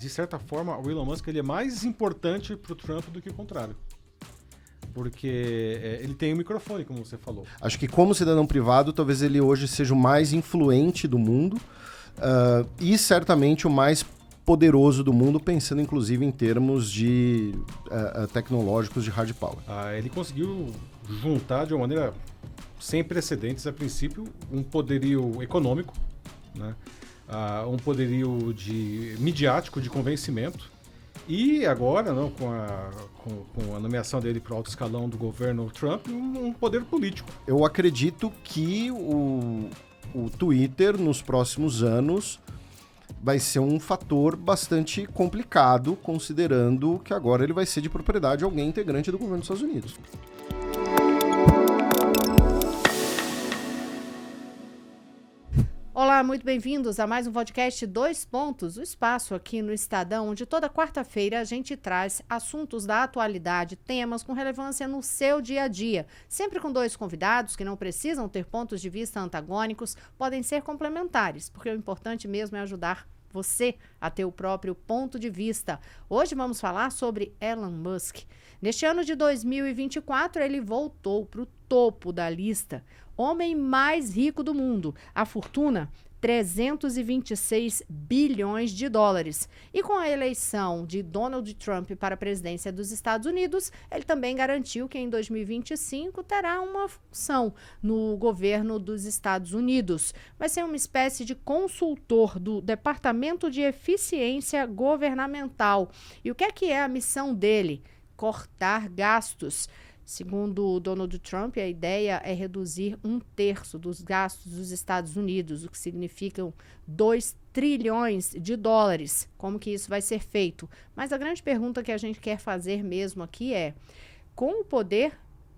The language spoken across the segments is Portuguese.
de certa forma, o Elon Musk ele é mais importante para o Trump do que o contrário. Porque ele tem um microfone, como você falou. Acho que como cidadão privado, talvez ele hoje seja o mais influente do mundo e certamente o mais poderoso do mundo, pensando inclusive em termos de tecnológicos de hard power. Ele conseguiu juntar de uma maneira sem precedentes, a princípio, um poderio econômico, né? Um poderio midiático de convencimento. E agora, não, com a nomeação dele para o alto escalão do governo Trump, um poder político. Eu acredito que o Twitter, nos próximos anos, vai ser um fator bastante complicado, considerando que agora ele vai ser de propriedade de alguém integrante do governo dos Estados Unidos. Olá, muito bem-vindos a mais um podcast 2 Pontos, o espaço aqui no Estadão, onde toda quarta-feira a gente traz assuntos da atualidade, temas com relevância no seu dia a dia. Sempre com 2 convidados que não precisam ter pontos de vista antagônicos, podem ser complementares, porque o importante mesmo é ajudar você a ter o próprio ponto de vista. Hoje vamos falar sobre Elon Musk. Neste ano de 2024, ele voltou para o topo da lista. Homem mais rico do mundo. A fortuna, 326 bilhões de dólares. E com a eleição de Donald Trump para a presidência dos Estados Unidos, ele também garantiu que em 2025 terá uma função no governo dos Estados Unidos. Vai ser uma espécie de consultor do Departamento de Eficiência Governamental. E o que é a missão dele? Cortar gastos. Segundo Donald Trump, a ideia é reduzir 1/3 dos gastos dos Estados Unidos, o que significa 2 trilhões de dólares. Como que isso vai ser feito? Mas a grande pergunta que a gente quer fazer mesmo aqui é, com o poder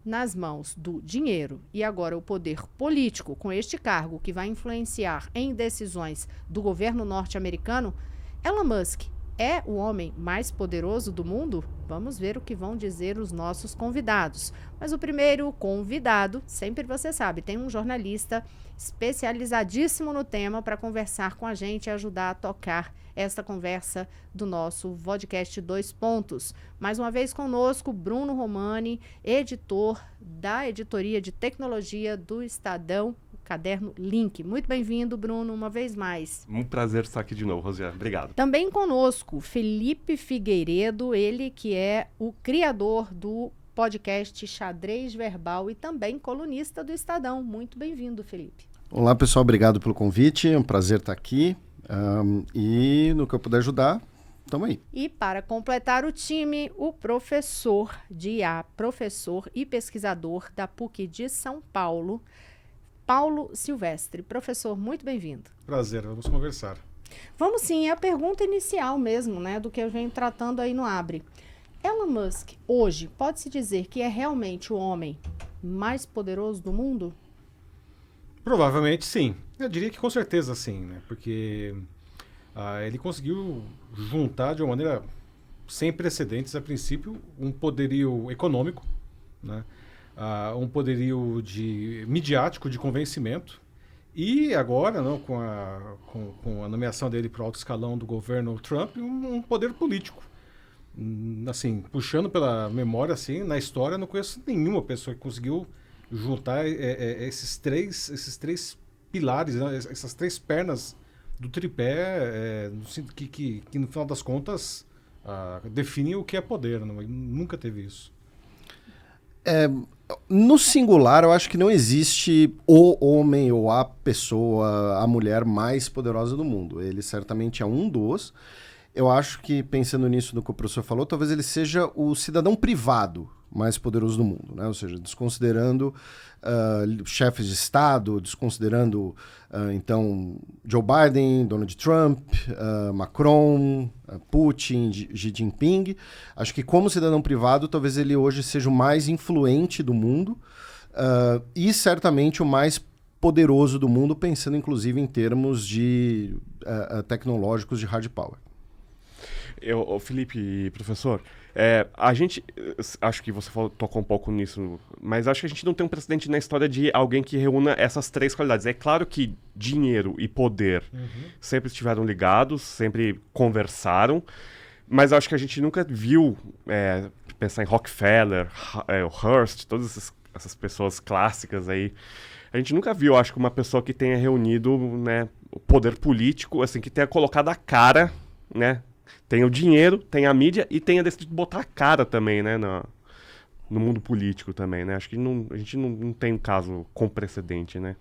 nas mãos do dinheiro e agora o poder político com este cargo que vai influenciar em decisões do governo norte-americano, Elon Musk é o homem mais poderoso do mundo? Vamos ver o que vão dizer os nossos convidados. Mas o primeiro convidado, sempre você sabe, tem um jornalista especializadíssimo no tema para conversar com a gente e ajudar a tocar esta conversa do nosso podcast 2 Pontos. Mais uma vez conosco, Bruno Romani, editor da editoria de tecnologia do Estadão, Caderno Link. Muito bem-vindo, Bruno, uma vez mais. Um prazer estar aqui de novo, Rosiane. Obrigado. Também conosco, Felipe Figueiredo, ele que é o criador do podcast Xadrez Verbal e também colunista do Estadão. Muito bem-vindo, Felipe. Olá, pessoal. Obrigado pelo convite. É um prazer estar aqui. E no que eu puder ajudar, estamos aí. E para completar o time, o professor de IA, professor e pesquisador da PUC de São Paulo, Paulo Silvestre. Professor, muito bem-vindo. Prazer, vamos conversar. Vamos sim, é a pergunta inicial mesmo, né, do que eu venho tratando aí no Abre. Elon Musk, hoje, pode-se dizer que é realmente o homem mais poderoso do mundo? Provavelmente sim. Eu diria que com certeza sim, né? Porque ele conseguiu juntar de uma maneira sem precedentes, a princípio, um poderio econômico, né? Um poderio midiático de convencimento e agora, não, com a nomeação dele para o alto escalão do governo Trump, um poder político. Assim, puxando pela memória, assim, na história, não conheço nenhuma pessoa que conseguiu juntar esses três pilares, né, essas 3 pernas do tripé, que no final das contas definem o que é poder. Não, nunca teve isso. No singular, eu acho que não existe o homem ou a pessoa, a mulher mais poderosa do mundo. Ele certamente é um dos. Eu acho que, pensando nisso do que o professor falou, talvez ele seja o cidadão privado mais poderoso do mundo, né? Ou seja, desconsiderando chefes de Estado, desconsiderando, então, Joe Biden, Donald Trump, Macron, Putin, Xi Jinping. Acho que como cidadão privado, talvez ele hoje seja o mais influente do mundo e certamente o mais poderoso do mundo, pensando inclusive em termos de tecnológicos de hard power. Felipe e professor, a gente, acho que você tocou um pouco nisso, mas acho que a gente não tem um precedente na história de alguém que reúna essas três qualidades. É claro que dinheiro e poder sempre estiveram ligados, sempre conversaram, mas acho que a gente nunca viu, pensar em Rockefeller, o Hearst, todas essas pessoas clássicas aí, a gente nunca viu, acho que uma pessoa que tenha reunido, né, o poder político, assim, que tenha colocado a cara, né? Tem o dinheiro, tem a mídia e tenha decidido botar a cara também, né? No mundo político também, né? Acho que a gente não tem um caso com precedente, né?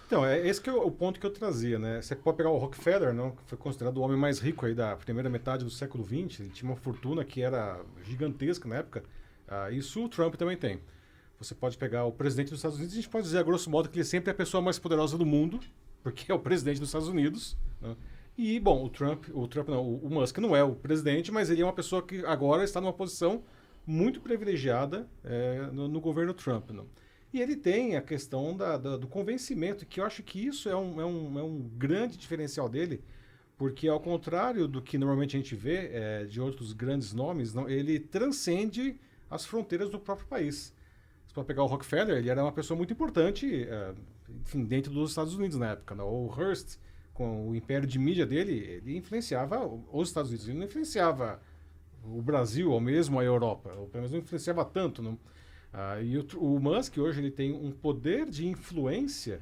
Então, esse que é o ponto que eu trazia, né? Você pode pegar o Rockefeller, não, que foi considerado o homem mais rico aí da primeira metade do século XX. Ele tinha uma fortuna que era gigantesca na época. Isso o Trump também tem. Você pode pegar o presidente dos Estados Unidos, a gente pode dizer, a grosso modo, que ele sempre é a pessoa mais poderosa do mundo, porque é o presidente dos Estados Unidos, né? E, bom, o Musk não é o presidente, mas ele é uma pessoa que agora está numa posição muito privilegiada no governo Trump, não? E ele tem a questão do convencimento, que eu acho que isso é um grande diferencial dele, porque ao contrário do que normalmente a gente vê de outros grandes nomes, não, ele transcende as fronteiras do próprio país. Você pode pegar o Rockefeller, ele era uma pessoa muito importante, enfim, dentro dos Estados Unidos na época, não? O Hearst, com o império de mídia dele, ele influenciava os Estados Unidos, ele não influenciava o Brasil ou mesmo a Europa, ou pelo menos não influenciava tanto, não? E o Musk hoje ele tem um poder de influência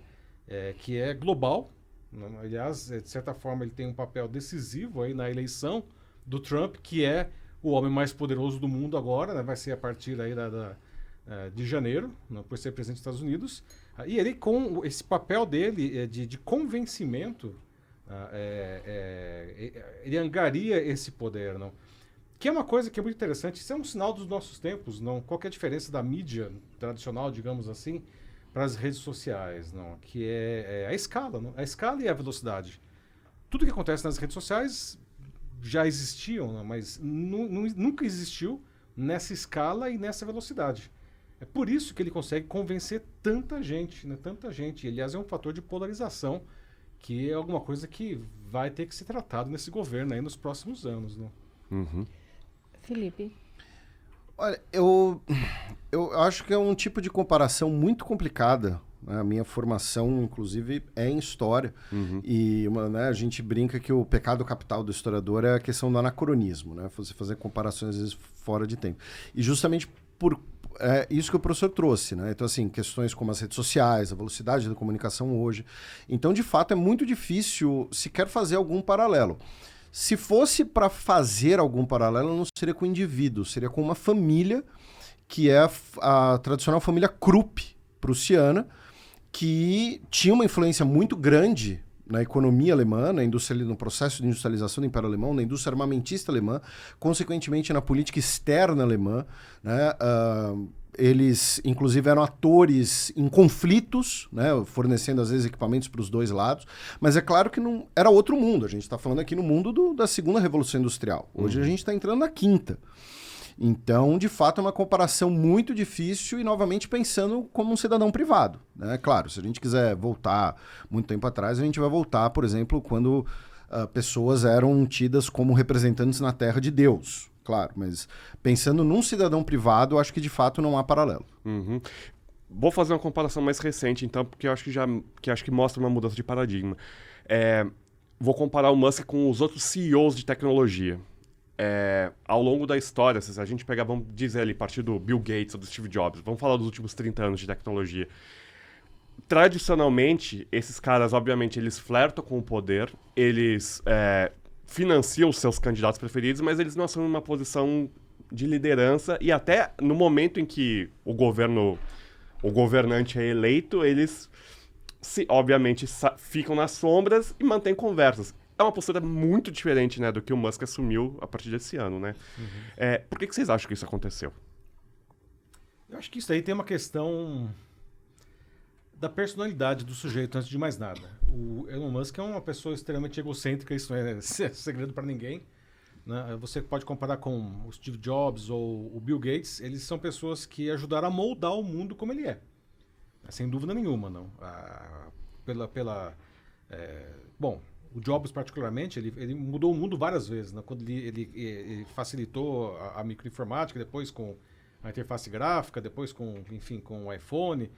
que é global, não? Aliás, de certa forma ele tem um papel decisivo aí na eleição do Trump, que é o homem mais poderoso do mundo agora, né? Vai ser a partir aí de janeiro, não? Por ser presidente dos Estados Unidos. E ele, com esse papel dele de convencimento, ele angaria esse poder, não? Que é uma coisa que é muito interessante. Isso é um sinal dos nossos tempos, não? Qual que é a diferença da mídia tradicional, digamos assim, para as redes sociais, não? Que é a escala, não? A escala e a velocidade. Tudo que acontece nas redes sociais já existiam, não? Mas nunca existiu nessa escala e nessa velocidade. É por isso que ele consegue convencer tanta gente, né? Tanta gente. E, aliás, é um fator de polarização, que é alguma coisa que vai ter que ser tratado nesse governo aí nos próximos anos, né? Uhum. Felipe? Olha, eu acho que é um tipo de comparação muito complicada. Né? A minha formação, inclusive, é em história. E a gente brinca que o pecado capital do historiador é a questão do anacronismo, né? Você fazer comparações, às vezes, fora de tempo. E justamente por isso que o professor trouxe, né? Então, assim, questões como as redes sociais, a velocidade da comunicação hoje. Então, de fato, é muito difícil sequer fazer algum paralelo. Se fosse para fazer algum paralelo, não seria com o indivíduo, seria com uma família, que é a tradicional família Krupp, prussiana, que tinha uma influência muito grande na economia alemã, no processo de industrialização do Império Alemão, na indústria armamentista alemã, consequentemente na política externa alemã, né? Eles, inclusive, eram atores em conflitos, né, fornecendo, às vezes, equipamentos para os dois lados. Mas é claro que não era outro mundo. A gente está falando aqui no mundo da segunda Revolução Industrial. Hoje a gente está entrando na quinta. Então, de fato, é uma comparação muito difícil e, novamente, pensando como um cidadão privado. Né? Claro, se a gente quiser voltar muito tempo atrás, a gente vai voltar, por exemplo, quando pessoas eram tidas como representantes na terra de Deus. Claro, mas pensando num cidadão privado, eu acho que de fato não há paralelo. Uhum. Vou fazer uma comparação mais recente, então, porque eu acho que mostra uma mudança de paradigma. Vou comparar o Musk com os outros CEOs de tecnologia. Ao longo da história, se a gente pegar, vamos dizer ali, a partir do Bill Gates ou do Steve Jobs, vamos falar dos últimos 30 anos de tecnologia. Tradicionalmente, esses caras, obviamente, eles flertam com o poder, eles financiam os seus candidatos preferidos, mas eles não assumem uma posição de liderança, e até no momento em que o governante é eleito, eles, obviamente, ficam nas sombras e mantêm conversas. É uma postura muito diferente, né, do que o Musk assumiu a partir desse ano, né? Por que vocês acham que isso aconteceu? Eu acho que isso aí tem uma questão da personalidade do sujeito, antes de mais nada. O Elon Musk é uma pessoa extremamente egocêntrica, isso não é segredo para ninguém. Né? Você pode comparar com o Steve Jobs ou o Bill Gates, eles são pessoas que ajudaram a moldar o mundo como ele é. Sem dúvida nenhuma, não. Bom, o Jobs particularmente, ele mudou o mundo várias vezes, né? Quando ele facilitou a microinformática, depois com a interface gráfica, depois com o iPhone,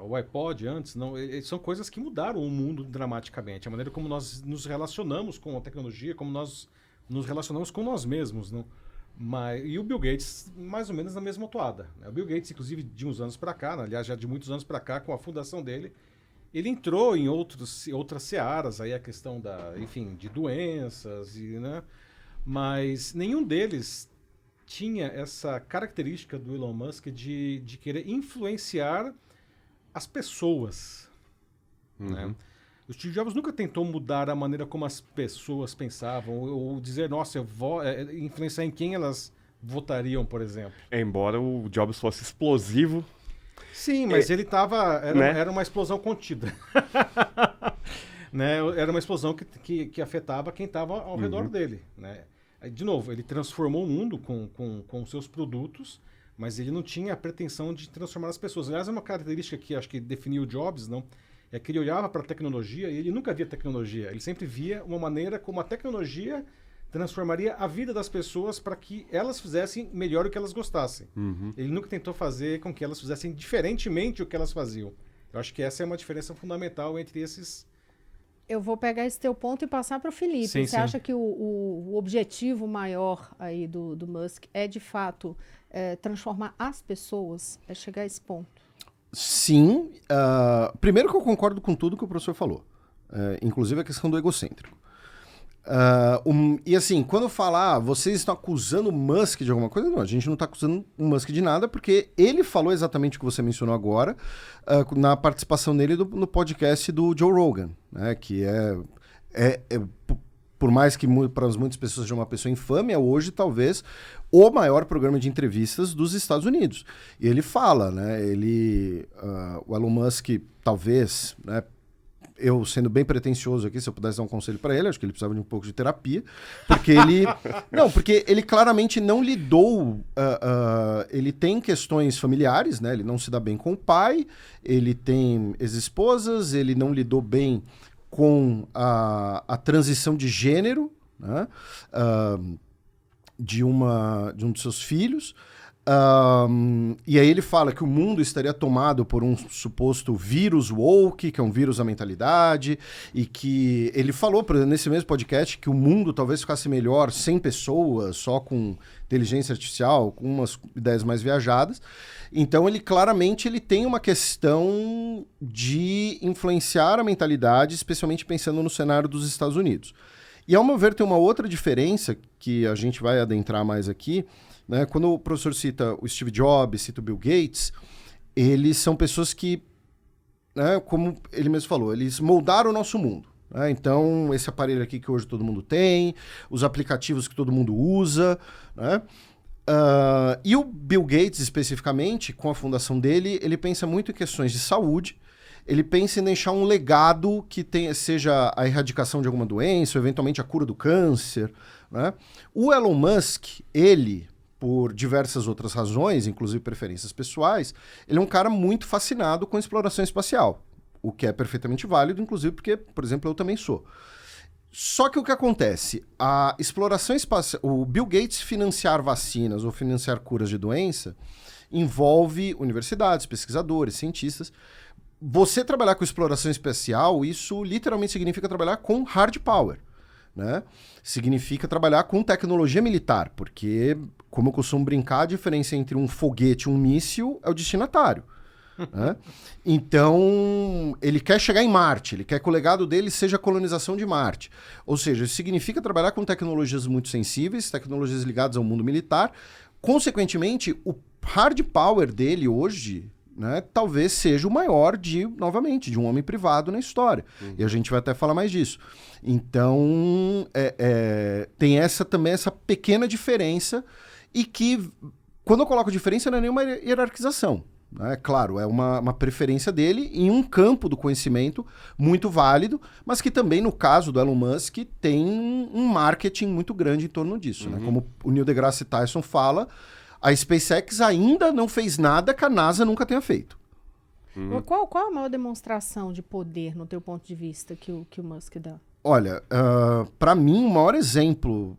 o iPod antes, não, são coisas que mudaram o mundo dramaticamente, a maneira como nós nos relacionamos com a tecnologia, como nós nos relacionamos com nós mesmos, não? E o Bill Gates, mais ou menos na mesma toada, né? O Bill Gates, inclusive, de uns anos para cá, né? Aliás, já de muitos anos para cá, com a fundação dele, ele entrou em outras searas, aí a questão de doenças, né? Mas nenhum deles tinha essa característica do Elon Musk de querer influenciar as pessoas, né? O Steve Jobs nunca tentou mudar a maneira como as pessoas pensavam, ou dizer, nossa, eu vou influenciar em quem elas votariam, por exemplo. Embora o Jobs fosse explosivo. Sim, mas ele era uma explosão contida. Né? Era uma explosão que afetava quem estava ao redor dele, né? De novo, ele transformou o mundo com seus produtos, mas ele não tinha a pretensão de transformar as pessoas. Aliás, é uma característica que acho que definiu o Jobs, não? É que ele olhava para a tecnologia e ele nunca via tecnologia. Ele sempre via uma maneira como a tecnologia transformaria a vida das pessoas para que elas fizessem melhor o que elas gostassem. Ele nunca tentou fazer com que elas fizessem diferentemente o que elas faziam. Eu acho que essa é uma diferença fundamental entre esses... Eu vou pegar esse teu ponto e passar para o Felipe. Você acha que o objetivo maior aí do Musk é, de fato, transformar as pessoas, é chegar a esse ponto? Sim. Primeiro que eu concordo com tudo que o professor falou. Inclusive a questão do egocêntrico. E assim, quando falar, vocês estão acusando o Musk de alguma coisa, não, a gente não está acusando o Musk de nada, porque ele falou exatamente o que você mencionou agora, na participação dele no podcast do Joe Rogan, né, que por mais que para muitas pessoas seja uma pessoa infame, é hoje talvez o maior programa de entrevistas dos Estados Unidos. E ele fala, né, o Elon Musk talvez, né, eu sendo bem pretencioso aqui, se eu pudesse dar um conselho para ele, acho que ele precisava de um pouco de terapia, porque porque ele claramente não lidou, ele tem questões familiares, né? Ele não se dá bem com o pai, ele tem ex-esposas, ele não lidou bem com a transição de gênero, né? De um dos seus filhos. E aí ele fala que o mundo estaria tomado por um suposto vírus woke, que é um vírus da mentalidade, e que ele falou nesse mesmo podcast que o mundo talvez ficasse melhor sem pessoas, só com inteligência artificial, com umas ideias mais viajadas. Então ele claramente tem uma questão de influenciar a mentalidade, especialmente pensando no cenário dos Estados Unidos. E ao meu ver tem uma outra diferença que a gente vai adentrar mais aqui, né? Quando o professor cita o Steve Jobs, cita o Bill Gates, eles são pessoas que, né, como ele mesmo falou, eles moldaram o nosso mundo. Né? Então, esse aparelho aqui que hoje todo mundo tem, os aplicativos que todo mundo usa, né? E o Bill Gates, especificamente, com a fundação dele, ele pensa muito em questões de saúde, ele pensa em deixar um legado que seja a erradicação de alguma doença, ou eventualmente a cura do câncer. Né? O Elon Musk, por diversas outras razões, inclusive preferências pessoais, ele é um cara muito fascinado com a exploração espacial, o que é perfeitamente válido, inclusive porque, por exemplo, eu também sou. Só que o que acontece? A exploração espacial, o Bill Gates financiar vacinas ou financiar curas de doença envolve universidades, pesquisadores, cientistas. Você trabalhar com exploração espacial, isso literalmente significa trabalhar com hard power. Né? Significa trabalhar com tecnologia militar, porque, como eu costumo brincar, a diferença entre um foguete e um míssil é o destinatário. Né? Então, ele quer chegar em Marte, ele quer que o legado dele seja a colonização de Marte. Ou seja, isso significa trabalhar com tecnologias muito sensíveis, tecnologias ligadas ao mundo militar. Consequentemente, o hard power dele hoje, né, talvez seja o maior de um homem privado na história. E a gente vai até falar mais disso. Então, tem também essa pequena diferença e que, quando eu coloco diferença, não é nenhuma hierarquização. Né? Claro, é uma preferência dele em um campo do conhecimento muito válido, mas que também, no caso do Elon Musk, tem um marketing muito grande em torno disso. Né? Como o Neil deGrasse Tyson fala, a SpaceX ainda não fez nada que a NASA nunca tenha feito. Qual a maior demonstração de poder, no teu ponto de vista, que o Musk dá? Olha, para mim, o maior exemplo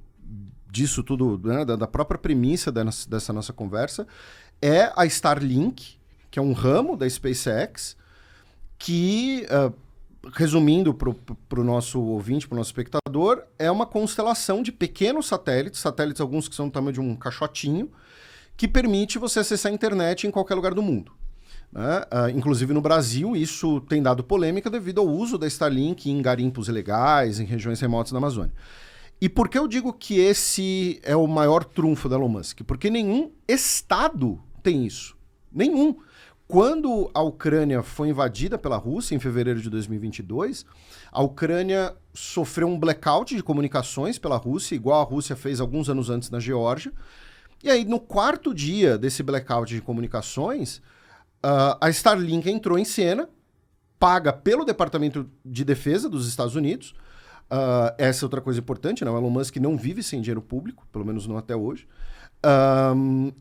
disso tudo, né, da própria premissa dessa nossa conversa, é a Starlink, que é um ramo da SpaceX, que, resumindo para o nosso ouvinte, para o nosso espectador, é uma constelação de pequenos satélites alguns que são do tamanho de um caixotinho, que permite você acessar a internet em qualquer lugar do mundo. Né? Inclusive no Brasil, isso tem dado polêmica devido ao uso da Starlink em garimpos ilegais, em regiões remotas da Amazônia. E por que eu digo que esse é o maior trunfo da Elon Musk? Porque nenhum Estado tem isso. Nenhum. Quando a Ucrânia foi invadida pela Rússia, em fevereiro de 2022, a Ucrânia sofreu um blackout de comunicações pela Rússia, igual a Rússia fez alguns anos antes na Geórgia. E aí, no quarto dia desse blackout de comunicações, a Starlink entrou em cena, paga pelo Departamento de Defesa dos Estados Unidos. Essa é outra coisa importante, né? O Elon Musk não vive sem dinheiro público, pelo menos não até hoje.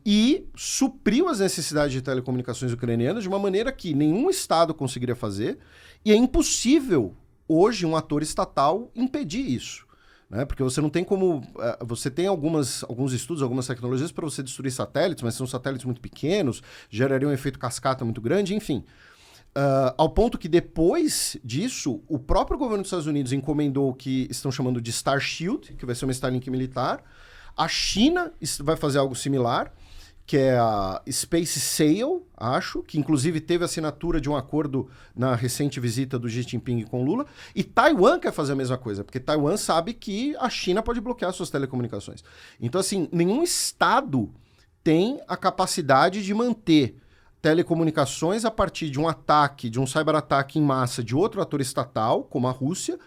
E supriu as necessidades de telecomunicações ucranianas de uma maneira que nenhum Estado conseguiria fazer, e é impossível hoje um ator estatal impedir isso. Né? Porque você não tem como... você tem alguns estudos, algumas tecnologias para você destruir satélites, mas são satélites muito pequenos, gerariam um efeito cascata muito grande, enfim. Ao ponto que depois disso, o próprio governo dos Estados Unidos encomendou o que estão chamando de Star Shield, que vai ser uma Starlink militar. A China vai fazer algo similar, que é a Space Sail, acho, que inclusive teve assinatura de um acordo na recente visita do Xi Jinping com Lula. E Taiwan quer fazer a mesma coisa, porque Taiwan sabe que a China pode bloquear suas telecomunicações. Então, assim, nenhum Estado tem a capacidade de manter telecomunicações a partir de um ataque, de um cyberataque em massa de outro ator estatal, como a Rússia,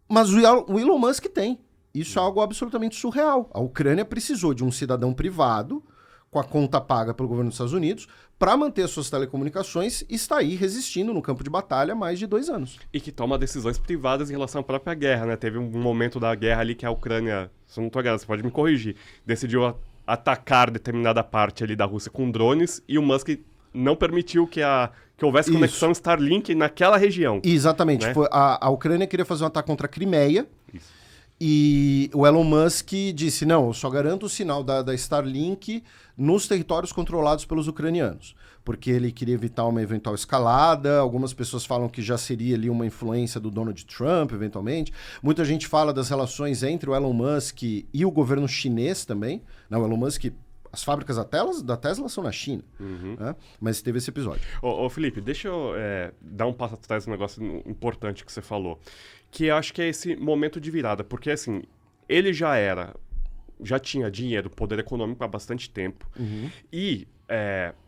mas o Elon Musk tem. Isso é algo absolutamente surreal. A Ucrânia precisou de um cidadão privado, com a conta paga pelo governo dos Estados Unidos, para manter suas telecomunicações e está aí resistindo no campo de batalha há mais de 2 anos. E que toma decisões privadas em relação à própria guerra, né? Teve um momento da guerra ali que a Ucrânia, se eu não estou enganado, você pode me corrigir, decidiu atacar determinada parte ali da Rússia com drones e o Musk não permitiu que houvesse conexão Starlink naquela região. Exatamente. Né? A Ucrânia queria fazer um ataque contra a Crimeia. Isso. E o Elon Musk disse, não, eu só garanto o sinal da Starlink nos territórios controlados pelos ucranianos, porque ele queria evitar uma eventual escalada. Algumas pessoas falam que já seria ali uma influência do Donald Trump, eventualmente. Muita gente fala das relações entre o Elon Musk e o governo chinês também. Não, o Elon Musk... As fábricas da Tesla são na China, né? Mas teve esse episódio. Ô Felipe, deixa eu dar um passo atrás um negócio importante que você falou, que eu acho que é esse momento de virada, porque assim, ele já tinha dinheiro, poder econômico há bastante tempo, e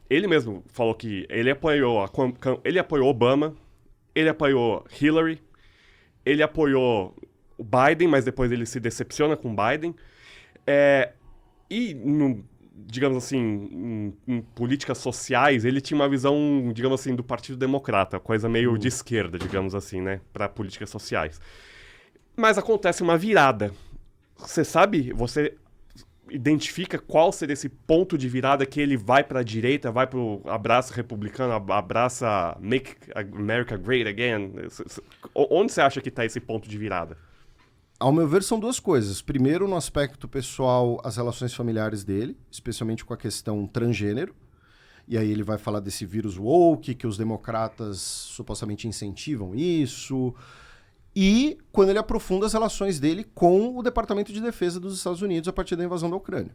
ele mesmo falou que ele apoiou Obama, ele apoiou Hillary, ele apoiou o Biden, mas depois ele se decepciona com o Biden, digamos assim, em políticas sociais, ele tinha uma visão, digamos assim, do Partido Democrata, coisa meio de esquerda, digamos assim, né, para políticas sociais. Mas acontece uma virada. Você identifica qual seria esse ponto de virada que ele vai para a direita, vai para o abraço republicano, abraça Make America Great Again? Onde você acha que está esse ponto de virada? Ao meu ver, são 2 coisas. Primeiro, no aspecto pessoal, as relações familiares dele, especialmente com a questão transgênero. E aí ele vai falar desse vírus woke, que os democratas supostamente incentivam isso. E quando ele aprofunda as relações dele com o Departamento de Defesa dos Estados Unidos a partir da invasão da Ucrânia.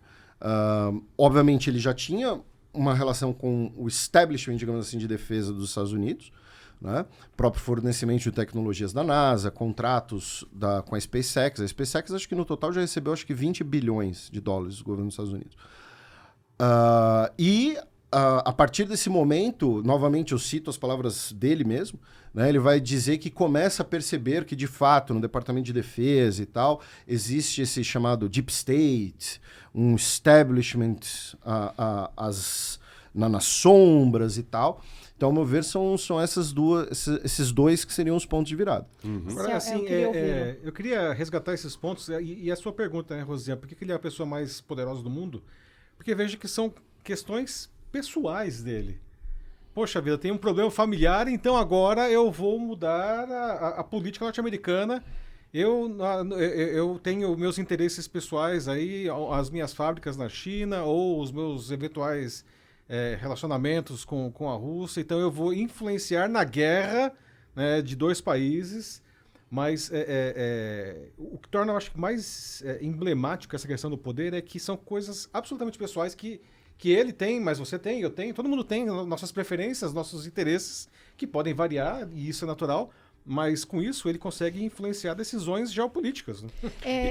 Obviamente, ele já tinha uma relação com o establishment, digamos assim, de defesa dos Estados Unidos, né? Próprio fornecimento de tecnologias da NASA, contratos com a SpaceX. A SpaceX acho que no total já recebeu acho que $20 bilhões do governo dos Estados Unidos. A partir desse momento, novamente eu cito as palavras dele mesmo, né? Ele vai dizer que começa a perceber que de fato no Departamento de Defesa e tal existe esse chamado Deep State, um establishment nas sombras e tal. Então, ao meu ver, são esses 2 que seriam os pontos de virada. Agora, assim, eu queria resgatar esses pontos e a sua pergunta, né, Rosiane, por que ele é a pessoa mais poderosa do mundo? Porque vejo que são questões pessoais dele. Poxa vida, tem um problema familiar, então agora eu vou mudar a política norte-americana Eu tenho meus interesses pessoais aí, as minhas fábricas na China ou os meus eventuais relacionamentos com a Rússia. Então eu vou influenciar na guerra, né, de dois países. Mas o que torna, eu acho, mais emblemático essa questão do poder é que são coisas absolutamente pessoais que ele tem, mas você tem, eu tenho, todo mundo tem nossas preferências, nossos interesses, que podem variar, e isso é natural. Mas com isso ele consegue influenciar decisões geopolíticas. Né?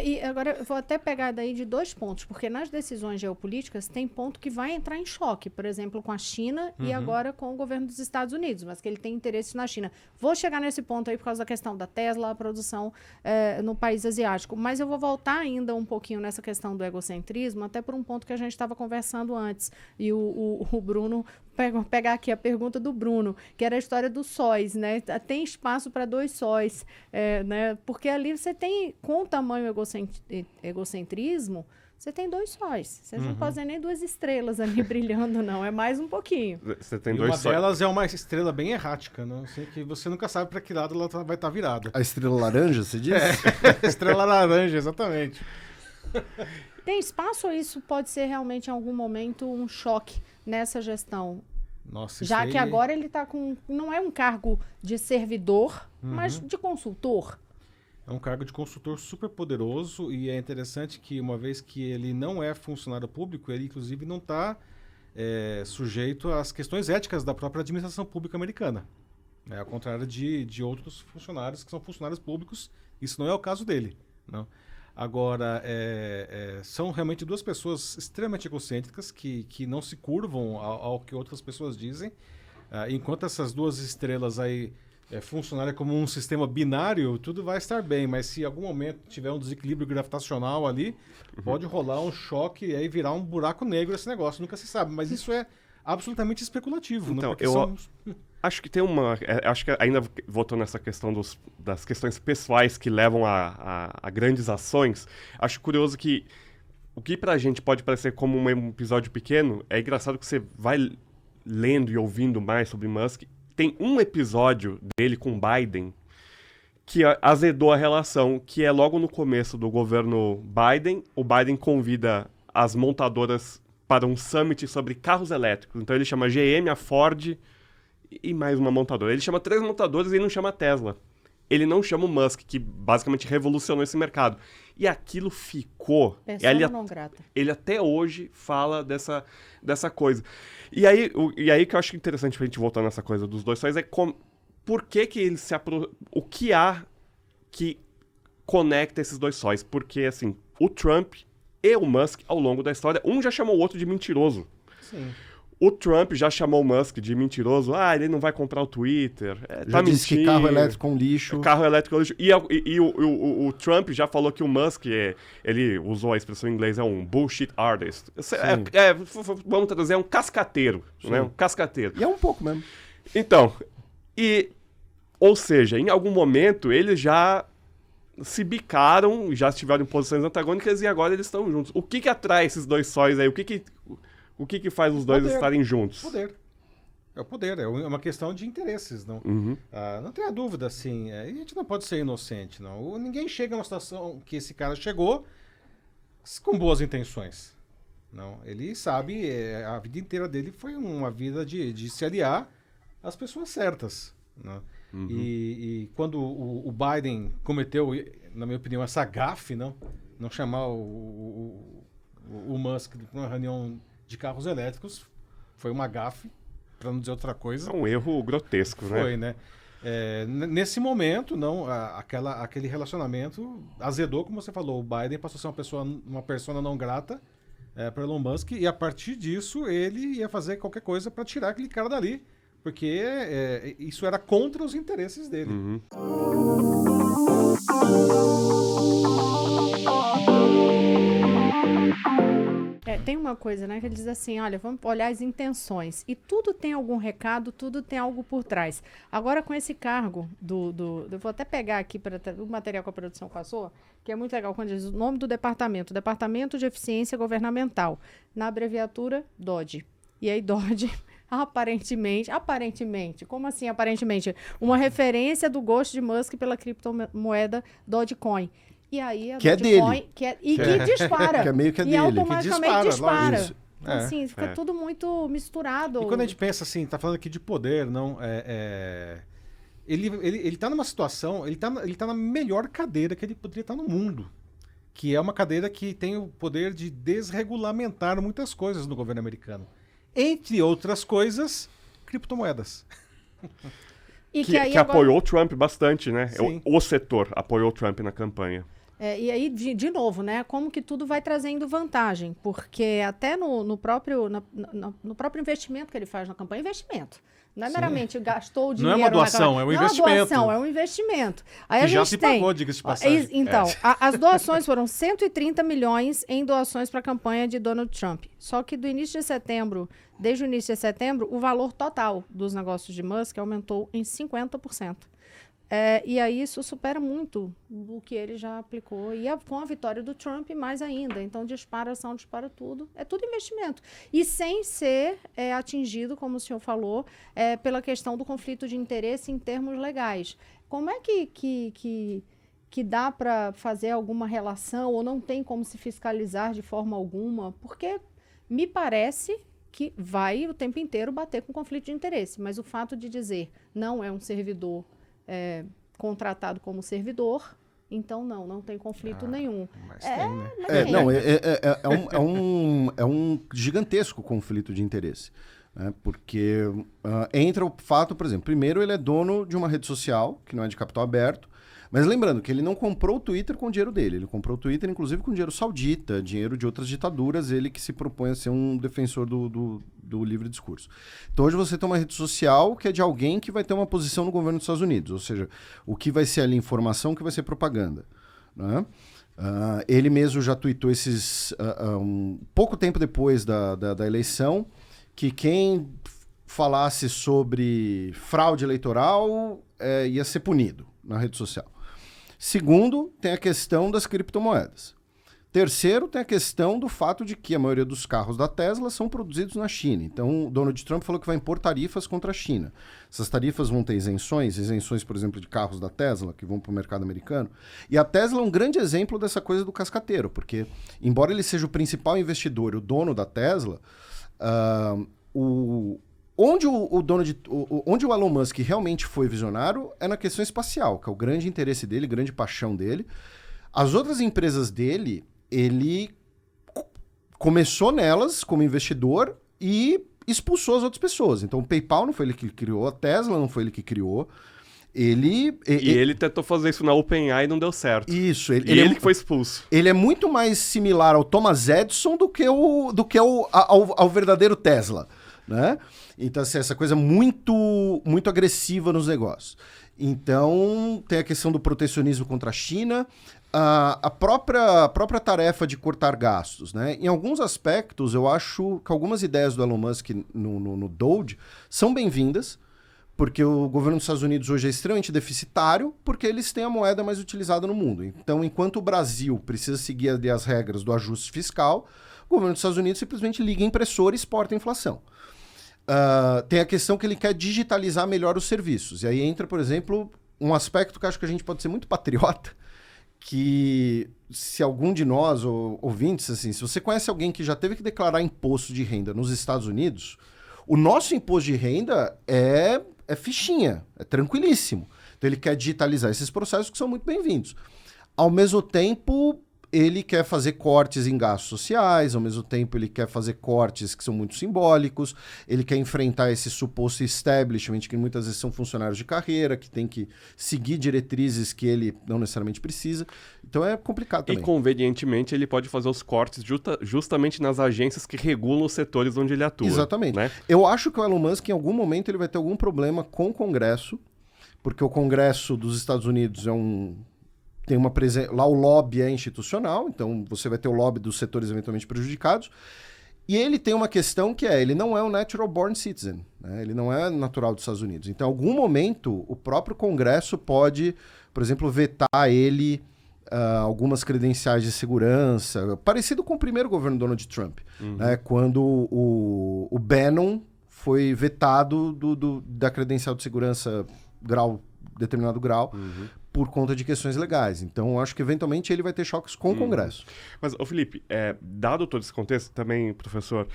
E agora eu vou até pegar daí de 2 pontos, porque nas decisões geopolíticas tem ponto que vai entrar em choque, por exemplo, com a China e agora com o governo dos Estados Unidos, mas que ele tem interesse na China. Vou chegar nesse ponto aí por causa da questão da Tesla, a produção no país asiático, mas eu vou voltar ainda um pouquinho nessa questão do egocentrismo, até por um ponto que a gente estava conversando antes, e o Bruno... pegar aqui a pergunta do Bruno, que era a história dos sóis, né? Tem espaço para 2 sóis, né? Porque ali você tem, com o tamanho egocentrismo, você tem 2 sóis. Você não pode ter nem 2 estrelas ali brilhando, não. É mais um pouquinho. Você tem e dois uma sóis. delas é uma estrela bem errática, né? Assim, que você nunca sabe para que lado ela vai estar virada. A estrela laranja, você diz? Estrela laranja, exatamente. Tem espaço ou isso pode ser realmente em algum momento um choque nessa gestão? Nossa, Já isso que aí... agora ele está com... Não é um cargo de servidor, mas de consultor. É um cargo de consultor super poderoso e é interessante que, uma vez que ele não é funcionário público, ele, inclusive, não está sujeito às questões éticas da própria administração pública americana. Ao contrário de outros funcionários que são funcionários públicos, isso não é o caso dele. Não. Agora, são realmente 2 pessoas extremamente egocêntricas que não se curvam ao que outras pessoas dizem. Enquanto essas 2 estrelas aí funcionarem como um sistema binário, tudo vai estar bem. Mas se em algum momento tiver um desequilíbrio gravitacional ali, pode rolar um choque e aí virar um buraco negro esse negócio. Nunca se sabe. Mas isso é absolutamente especulativo. Então, né? Acho que tem acho que ainda voltando nessa questão das questões pessoais que levam a grandes ações, acho curioso que o que pra gente pode parecer como um episódio pequeno, é engraçado que você vai lendo e ouvindo mais sobre Musk. Tem um episódio dele com Biden que azedou a relação, que é logo no começo do governo Biden. O Biden convida as montadoras para um summit sobre carros elétricos. Então ele chama a GM, a Ford e mais uma montadora. Ele chama 3 montadoras e ele não chama a Tesla. Ele não chama o Musk, que basicamente revolucionou esse mercado. E aquilo ficou... Persona não grata. Ele até hoje fala dessa coisa. E aí que eu acho interessante pra gente voltar nessa coisa dos 2 sóis é por que ele o que há que conecta esses 2 sóis? Porque, assim, o Trump e o Musk, ao longo da história, um já chamou o outro de mentiroso. Sim. O Trump já chamou o Musk de mentiroso. Ele não vai comprar o Twitter. Já disse que carro elétrico é um lixo. Carro elétrico é um lixo. E o Trump já falou que o Musk, ele usou a expressão em inglês, é um bullshit artist. Vamos traduzir, é um cascateiro. Né? Um cascateiro. E é um pouco mesmo. Então, ou seja, em algum momento eles já se bicaram, já estiveram em posições antagônicas e agora eles estão juntos. O que atrai esses 2 sóis aí? O que faz os 2 estarem juntos? Poder. É o poder, é uma questão de interesses, não? Não tenha dúvida, assim, a gente não pode ser inocente, não. Ninguém chega numa situação que esse cara chegou com boas intenções, não. Ele sabe, a vida inteira dele foi uma vida de se aliar às pessoas certas, não? E quando o Biden cometeu, na minha opinião, essa gafe, não chamar o Musk para uma reunião de carros elétricos, foi uma gafe, para não dizer outra coisa. É um erro grotesco, né? Foi, né? Nesse momento, aquele relacionamento azedou, como você falou. O Biden passou a ser uma persona não grata para Elon Musk, e a partir disso ele ia fazer qualquer coisa para tirar aquele cara dali, porque isso era contra os interesses dele. Tem uma coisa, né, que ele diz assim, olha, vamos olhar as intenções. E tudo tem algum recado, tudo tem algo por trás. Agora, com esse cargo eu vou até pegar aqui o material que a produção passou, que é muito legal, quando diz o nome do departamento, Departamento de Eficiência Governamental, na abreviatura DOGE. E aí, DOGE aparentemente, como assim aparentemente? Uma referência do gosto de Musk pela criptomoeda Dogecoin. E aí a que Dogecoin, é dele. que dispara. Que é meio que é e dele. automaticamente Que dispara. lógico. Então, assim, fica tudo muito misturado. E quando a gente pensa assim, tá falando aqui de poder, não ele tá numa situação, ele tá na melhor cadeira que ele poderia estar no mundo, que é uma cadeira que tem o poder de desregulamentar muitas coisas no governo americano. Entre outras coisas, criptomoedas. E Que aí agora... apoiou o Trump bastante, né? Sim. O setor apoiou o Trump na campanha. E aí, de novo, né? Como que tudo vai trazendo vantagem. Porque até no próprio investimento que ele faz na campanha, investimento. Não é meramente gastou o Não é dinheiro uma doação, na é um Não investimento. é uma doação, é um investimento. Aí Que a já gente se tem... pagou, diga-se de passagem. Então, as doações foram 130 milhões em doações para a campanha de Donald Trump. Só que do início de setembro, desde o início de setembro, o valor total dos negócios de Musk aumentou em 50%. E aí isso supera muito o que ele já aplicou. E com a vitória do Trump, mais ainda. Então, dispara tudo. É tudo investimento. E sem ser atingido, como o senhor falou, pela questão do conflito de interesse em termos legais. Como é que dá para fazer alguma relação ou não tem como se fiscalizar de forma alguma? Porque me parece que vai o tempo inteiro bater com conflito de interesse. Mas o fato de dizer não é um servidor... contratado como servidor, então não tem conflito nenhum. Mas tem, né? Mas tem. É um gigantesco conflito de interesse. Né? Porque entra o fato, por exemplo, primeiro ele é dono de uma rede social, que não é de capital aberto, mas lembrando que ele não comprou o Twitter com o dinheiro dele, ele comprou o Twitter inclusive com dinheiro saudita, dinheiro de outras ditaduras, ele que se propõe a ser um defensor do livre discurso. Então hoje você tem uma rede social que é de alguém que vai ter uma posição no governo dos Estados Unidos, ou seja, o que vai ser ali informação, o que vai ser propaganda. Né? Ele mesmo já tweetou pouco tempo depois da eleição, que quem falasse sobre fraude eleitoral ia ser punido na rede social. Segundo, tem a questão das criptomoedas. Terceiro, tem a questão do fato de que a maioria dos carros da Tesla são produzidos na China. Então, o Donald Trump falou que vai impor tarifas contra a China. Essas tarifas vão ter isenções, por exemplo, de carros da Tesla, que vão para o mercado americano. E a Tesla é um grande exemplo dessa coisa do cascateiro, porque, embora ele seja o principal investidor e o dono da Tesla, onde o Elon Musk realmente foi visionário é na questão espacial, que é o grande interesse dele, grande paixão dele. As outras empresas dele, ele começou nelas como investidor e expulsou as outras pessoas. Então, o PayPal não foi ele que criou, a Tesla não foi ele que criou. Ele tentou fazer isso na OpenAI e não deu certo. Isso. Ele que foi expulso. Ele é muito mais similar ao Thomas Edison do que ao verdadeiro Tesla, né? Então, assim, essa coisa muito, muito agressiva nos negócios. Então, tem a questão do protecionismo contra a China, a própria tarefa de cortar gastos, né? Em alguns aspectos, eu acho que algumas ideias do Elon Musk no Doge são bem-vindas, porque o governo dos Estados Unidos hoje é extremamente deficitário, porque eles têm a moeda mais utilizada no mundo. Então, enquanto o Brasil precisa seguir ali as regras do ajuste fiscal, o governo dos Estados Unidos simplesmente liga a impressora e exporta a inflação. Tem a questão que ele quer digitalizar melhor os serviços. E aí entra, por exemplo, um aspecto que eu acho que a gente pode ser muito patriota, que se algum de nós, ouvintes, assim, se você conhece alguém que já teve que declarar imposto de renda nos Estados Unidos, o nosso imposto de renda é fichinha, é tranquilíssimo. Então ele quer digitalizar esses processos que são muito bem-vindos. Ao mesmo tempo, ele quer fazer cortes em gastos sociais, ao mesmo tempo ele quer fazer cortes que são muito simbólicos, ele quer enfrentar esse suposto establishment, que muitas vezes são funcionários de carreira, que tem que seguir diretrizes que ele não necessariamente precisa. Então é complicado também. E convenientemente ele pode fazer os cortes justamente nas agências que regulam os setores onde ele atua. Exatamente. Né? Eu acho que o Elon Musk, em algum momento, ele vai ter algum problema com o Congresso, porque o Congresso dos Estados Unidos tem uma presença... Lá o lobby é institucional, então você vai ter o lobby dos setores eventualmente prejudicados. E ele tem uma questão que ele não é um natural born citizen, né? Ele não é natural dos Estados Unidos. Então, em algum momento, o próprio Congresso pode, por exemplo, vetar ele algumas credenciais de segurança, parecido com o primeiro governo Donald Trump, né? Quando o Bannon foi vetado da credencial de segurança determinado grau, por conta de questões legais. Então, acho que eventualmente ele vai ter choques com o Congresso. Mas, Felipe, dado todo esse contexto também, professor,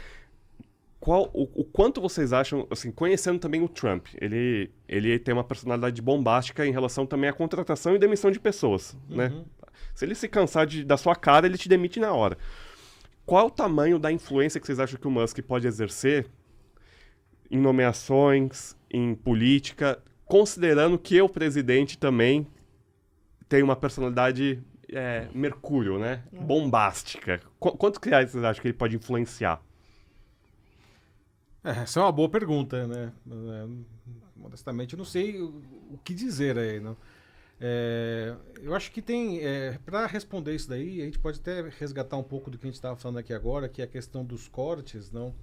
o quanto vocês acham, assim, conhecendo também o Trump, ele tem uma personalidade bombástica em relação também à contratação e demissão de pessoas, né? Se ele se cansar da sua cara, ele te demite na hora. Qual o tamanho da influência que vocês acham que o Musk pode exercer em nomeações, em política, considerando que o presidente também tem uma personalidade mercúrio, né? Bombástica. Quanto que vocês acham que ele pode influenciar? Essa é uma boa pergunta, né? Modestamente, eu não sei o que dizer aí, não. Eu acho que tem... para responder isso daí, a gente pode até resgatar um pouco do que a gente estava falando aqui agora, que é a questão dos cortes, não?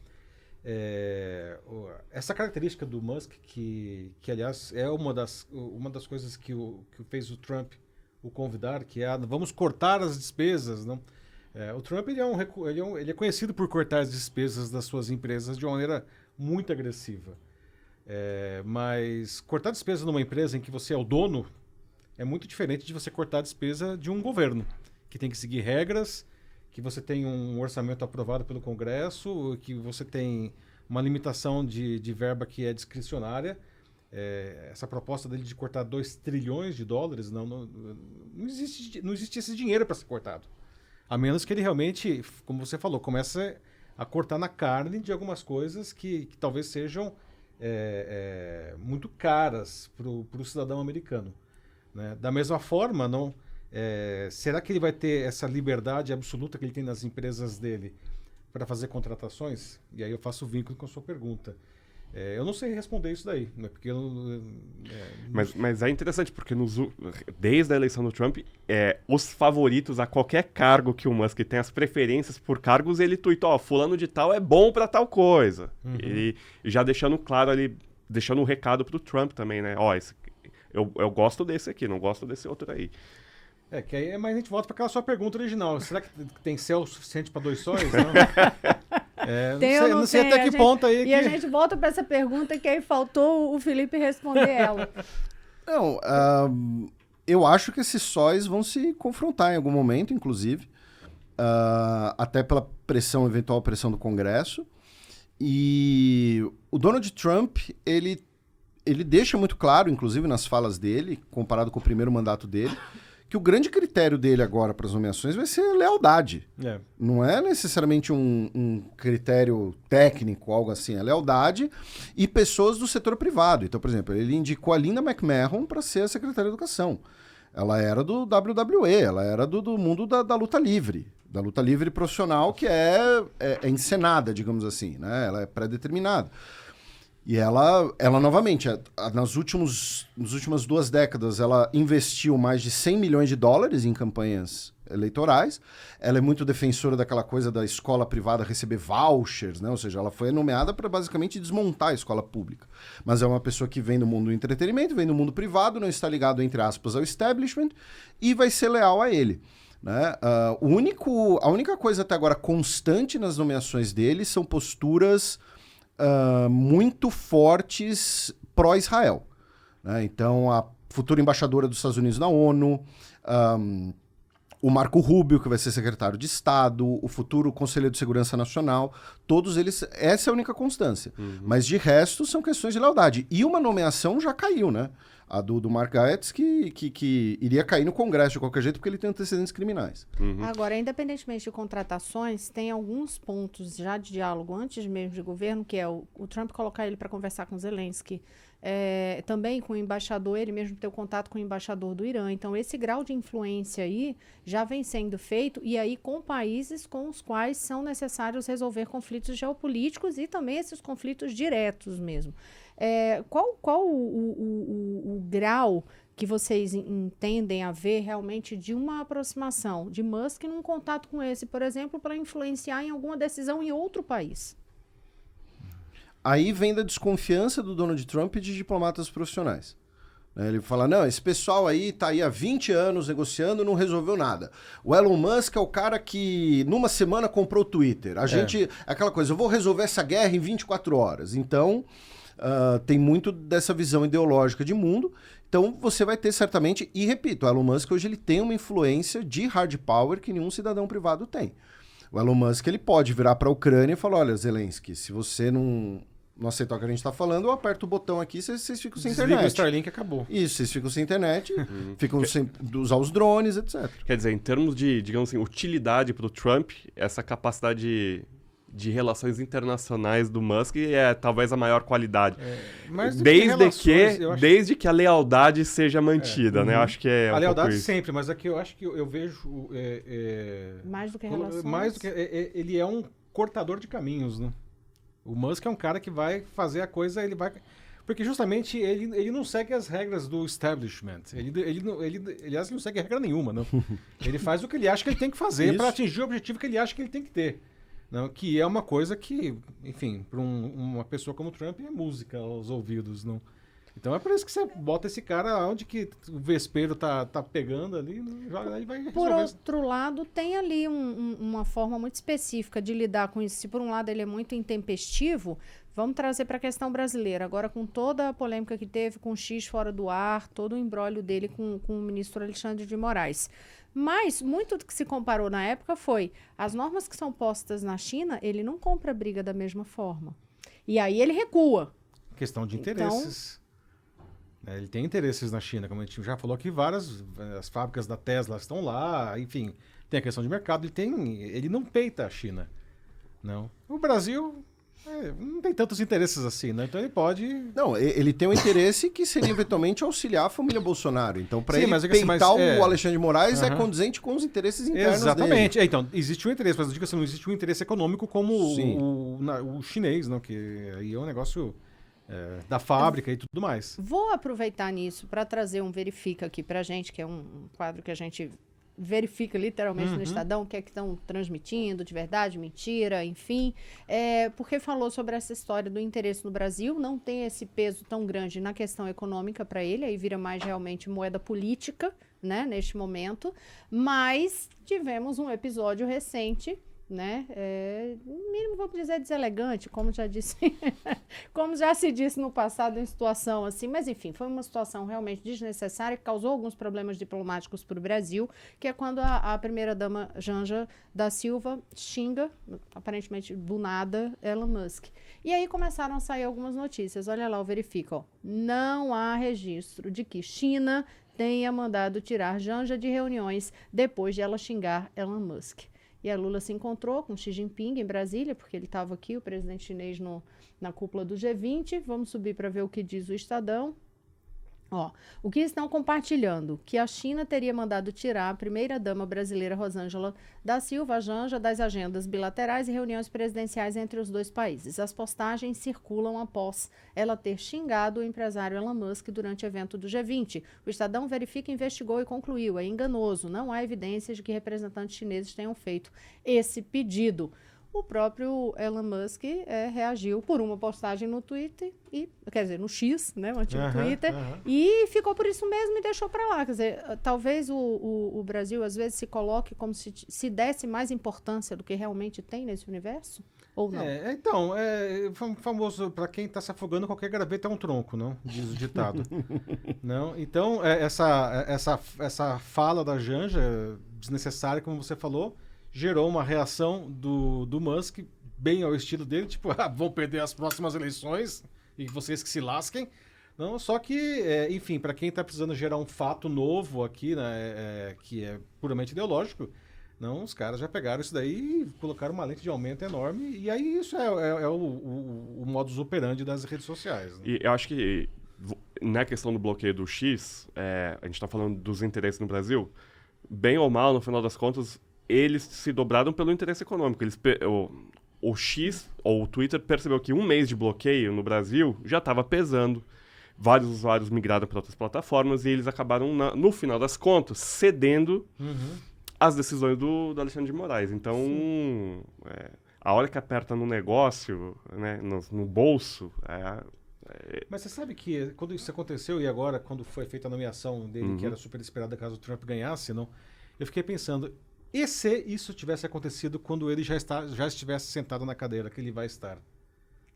Essa característica do Musk, que aliás é uma das coisas que fez o Trump o convidar, que é vamos cortar as despesas, não? O Trump ele é conhecido por cortar as despesas das suas empresas de uma maneira muito agressiva. Mas cortar despesa numa empresa em que você é o dono é muito diferente de você cortar a despesa de um governo, que tem que seguir regras, que você tem um orçamento aprovado pelo Congresso, que você tem uma limitação de verba que é discricionária. Essa proposta dele de cortar 2 trilhões de dólares, não existe esse dinheiro para ser cortado. A menos que ele realmente, como você falou, comece a cortar na carne de algumas coisas que talvez sejam muito caras para o cidadão americano, né? Da mesma forma, será que ele vai ter essa liberdade absoluta que ele tem nas empresas dele para fazer contratações? E aí eu faço o vínculo com a sua pergunta. Eu não sei responder isso daí, né? Porque Mas é interessante, porque desde a eleição do Trump, os favoritos a qualquer cargo que o Musk tem, as preferências por cargos, ele tuitou, fulano de tal é bom para tal coisa. E já deixando claro ali, deixando um recado pro Trump também, né? Eu gosto desse aqui, não gosto desse outro aí. Mas a gente volta para aquela sua pergunta original. Será que tem céu suficiente para 2 sóis? Não? Não sei até que ponto aí. E a gente volta para essa pergunta que aí faltou o Felipe responder ela. Não, eu acho que esses sóis vão se confrontar em algum momento, inclusive, até pela eventual pressão do Congresso. E o Donald Trump, ele deixa muito claro, inclusive nas falas dele, comparado com o primeiro mandato dele, que o grande critério dele agora para as nomeações vai ser lealdade. Não é necessariamente um critério técnico, algo assim. É lealdade e pessoas do setor privado. Então, por exemplo, ele indicou a Linda McMahon para ser a secretária de Educação. Ela era do WWE, ela era do mundo da luta livre. Da luta livre profissional, que é encenada, digamos assim, né? Ela é pré-determinada. E ela novamente, nas últimas 2 décadas, ela investiu mais de 100 milhões de dólares em campanhas eleitorais. Ela é muito defensora daquela coisa da escola privada receber vouchers, né? Ou seja, ela foi nomeada para basicamente desmontar a escola pública. Mas é uma pessoa que vem do mundo do entretenimento, vem do mundo privado, não está ligado, entre aspas, ao establishment e vai ser leal a ele, né? A única coisa até agora constante nas nomeações dele são posturas muito fortes pró-Israel, né? Então, a futura embaixadora dos Estados Unidos na ONU, o Marco Rubio, que vai ser secretário de Estado, o futuro Conselheiro de Segurança Nacional, todos eles, essa é a única constância. Mas de resto, são questões de lealdade. E uma nomeação já caiu, né? A do Mark Gaetz, que iria cair no Congresso de qualquer jeito, porque ele tem antecedentes criminais. Agora, independentemente de contratações, tem alguns pontos já de diálogo antes mesmo de governo, que é o Trump colocar ele para conversar com Zelensky, também com o embaixador, ele mesmo ter o contato com o embaixador do Irã. Então, esse grau de influência aí já vem sendo feito, e aí com países com os quais são necessários resolver conflitos geopolíticos e também esses conflitos diretos mesmo. Qual o grau que vocês entendem haver realmente de uma aproximação de Musk num contato com esse, por exemplo, para influenciar em alguma decisão em outro país? Aí vem da desconfiança do Donald Trump de diplomatas profissionais. Ele fala, não, esse pessoal aí tá aí há 20 anos negociando e não resolveu nada. O Elon Musk é o cara que numa semana comprou o Twitter. Aquela coisa, eu vou resolver essa guerra em 24 horas. Então, tem muito dessa visão ideológica de mundo. Então, você vai ter certamente, e repito, o Elon Musk hoje ele tem uma influência de hard power que nenhum cidadão privado tem. O Elon Musk ele pode virar para a Ucrânia e falar, olha, Zelensky, se você não aceitar o que a gente está falando, eu aperto o botão aqui e vocês ficam sem internet. Desliga o Starlink, acabou. Isso, vocês ficam sem internet, ficam sem usar os drones, etc. Quer dizer, em termos de, digamos assim, utilidade para o Trump, essa capacidade de relações internacionais do Musk é talvez a maior qualidade. Desde que a lealdade seja mantida, né? Eu acho que é a lealdade sempre, mas aqui eu acho que eu vejo... mais do que relações. Mais do que... ele é um cortador de caminhos, né? O Musk é um cara que vai fazer a coisa, ele vai... Porque justamente ele não segue as regras do establishment. Aliás, ele não segue regra nenhuma, não. Ele faz o que ele acha que ele tem que fazer para atingir o objetivo que ele acha que ele tem que ter. Não, que é uma coisa que, enfim, para uma pessoa como o Trump é música aos ouvidos, não. Então é por isso que você bota esse cara onde que o vespeiro tá pegando ali, joga lá e vai resolver. Por outro lado, tem ali uma forma muito específica de lidar com isso. Se por um lado ele é muito intempestivo, vamos trazer para a questão brasileira. Agora, com toda a polêmica que teve com o X fora do ar, todo o imbróglio dele com o ministro Alexandre de Moraes. Mas muito do que se comparou na época foi as normas que são postas na China, ele não compra briga da mesma forma. E aí ele recua. Questão de interesses. Ele tem interesses na China, como a gente já falou aqui, as fábricas da Tesla estão lá, enfim, tem a questão de mercado, ele não peita a China. Não. O Brasil não tem tantos interesses assim, né? Então ele pode... Não, ele tem um interesse que seria eventualmente auxiliar a família Bolsonaro. Então, para ele peitar o Alexandre de Moraes é condizente com os interesses internos Exatamente. dele. Então, existe um interesse, mas eu digo assim, não existe um interesse econômico como o chinês, não? Que aí é um negócio... da fábrica e tudo mais. Vou aproveitar nisso para trazer um Verifica aqui para a gente, que é um quadro que a gente verifica literalmente no Estadão, o que é que estão transmitindo, de verdade, mentira, enfim. Porque falou sobre essa história do interesse no Brasil, não tem esse peso tão grande na questão econômica para ele, aí vira mais realmente moeda política, né, neste momento. Mas tivemos um episódio recente, né? No mínimo, vamos dizer, deselegante, como já disse, como já se disse no passado em situação assim, mas enfim, foi uma situação realmente desnecessária que causou alguns problemas diplomáticos para o Brasil, que é quando a primeira-dama Janja da Silva xinga, aparentemente do nada, Elon Musk. E aí começaram a sair algumas notícias, olha lá, o Verifica, ó. Não há registro de que China tenha mandado tirar Janja de reuniões depois de ela xingar Elon Musk. E a Lula se encontrou com Xi Jinping em Brasília, porque ele estava aqui, o presidente chinês, na cúpula do G20. Vamos subir para ver o que diz o Estadão. Ó, o que estão compartilhando? Que a China teria mandado tirar a primeira-dama brasileira Rosângela da Silva, a Janja, das agendas bilaterais e reuniões presidenciais entre os dois países. As postagens circulam após ela ter xingado o empresário Elon Musk durante o evento do G20. O Estadão Verifica, investigou e concluiu. É enganoso. Não há evidências de que representantes chineses tenham feito esse pedido. O próprio Elon Musk reagiu por uma postagem no Twitter, quer dizer, no X, né, o antigo Twitter, e ficou por isso mesmo e deixou para lá. Quer dizer, talvez o Brasil às vezes se coloque como se desse mais importância do que realmente tem nesse universo, ou não? Então, famoso, para quem está se afogando, qualquer graveta é um tronco, não? Diz o ditado. Não? Então, essa fala da Janja, desnecessária, como você falou, gerou uma reação do Musk bem ao estilo dele, tipo, vão perder as próximas eleições e vocês que se lasquem. Não, só que, enfim, para quem está precisando gerar um fato novo aqui, né, que é puramente ideológico, não, os caras já pegaram isso daí e colocaram uma lente de aumento enorme, e aí isso é o modus operandi das redes sociais. Né? E eu acho que, na questão do bloqueio do X, a gente está falando dos interesses no Brasil, bem ou mal, no final das contas, eles se dobraram pelo interesse econômico. O X, ou o Twitter, percebeu que um mês de bloqueio no Brasil já estava pesando. Vários usuários migraram para outras plataformas e eles acabaram, no final das contas, cedendo às decisões do Alexandre de Moraes. Então, a hora que aperta no negócio, né, no bolso, Mas você sabe que quando isso aconteceu e agora, quando foi feita a nomeação dele, que era super esperada caso o Trump ganhasse, não, eu fiquei pensando, e se isso tivesse acontecido quando ele já estivesse sentado na cadeira que ele vai estar?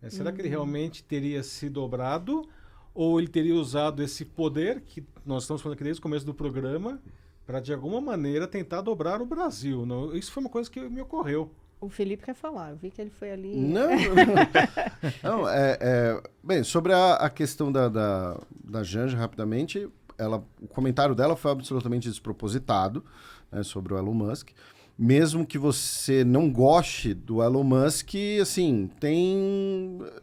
Será que ele realmente teria se dobrado ou ele teria usado esse poder que nós estamos falando aqui desde o começo do programa para, de alguma maneira, tentar dobrar o Brasil? Não? Isso foi uma coisa que me ocorreu. O Felipe quer falar, eu vi que ele foi ali... Não, bem, sobre a questão da Janja, rapidamente, o comentário dela foi absolutamente despropositado, né, sobre o Elon Musk. Mesmo que você não goste do Elon Musk, assim,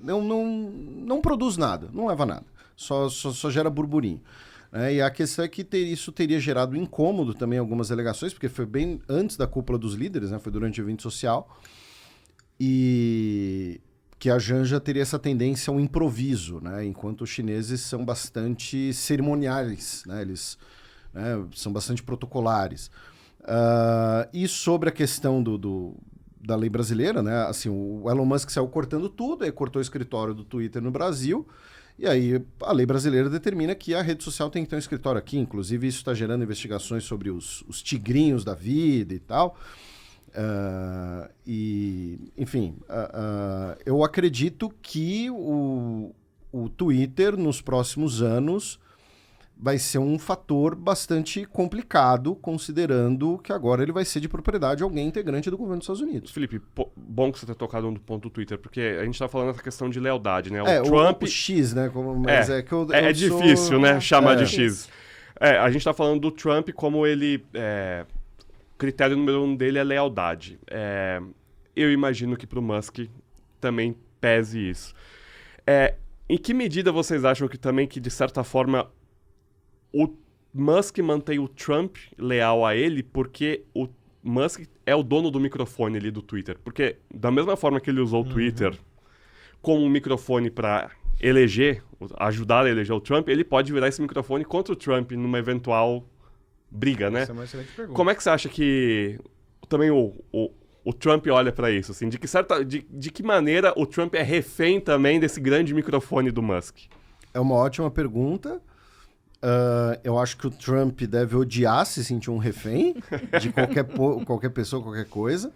não produz nada, não leva nada, só gera burburinho. E a questão é que isso teria gerado incômodo também em algumas delegações, porque foi bem antes da cúpula dos líderes, né? Foi durante o evento social, e que a Janja teria essa tendência ao improviso, né? Enquanto os chineses são bastante cerimoniais, né? Eles são bastante protocolares. E sobre a questão da lei brasileira, né? Assim, o Elon Musk saiu cortando tudo, aí cortou o escritório do Twitter no Brasil. E aí a lei brasileira determina que a rede social tem que ter um escritório aqui. Inclusive, isso está gerando investigações sobre os tigrinhos da vida e tal. Enfim, eu acredito que o Twitter, nos próximos anos, vai ser um fator bastante complicado, considerando que agora ele vai ser de propriedade de alguém integrante do governo dos Estados Unidos. Felipe, bom que você ter tocado no ponto do Twitter, porque a gente tá falando essa questão de lealdade, né? O X, né? Mas que eu difícil, né? Chamar de X. A gente tá falando do Trump como ele... critério número 1 dele é lealdade. Eu imagino que pro Musk também pese isso. Em que medida vocês acham que também, que de certa forma, o Musk mantém o Trump leal a ele porque o Musk é o dono do microfone ali do Twitter? Porque da mesma forma que ele usou o Twitter como um microfone para ajudar a eleger o Trump, ele pode virar esse microfone contra o Trump numa eventual briga, né? Essa é uma excelente pergunta. Como é que você acha que também o Trump olha para isso? Assim? De que maneira o Trump é refém também desse grande microfone do Musk? É uma ótima pergunta. Eu acho que o Trump deve odiar se sentir um refém de qualquer pessoa, qualquer coisa.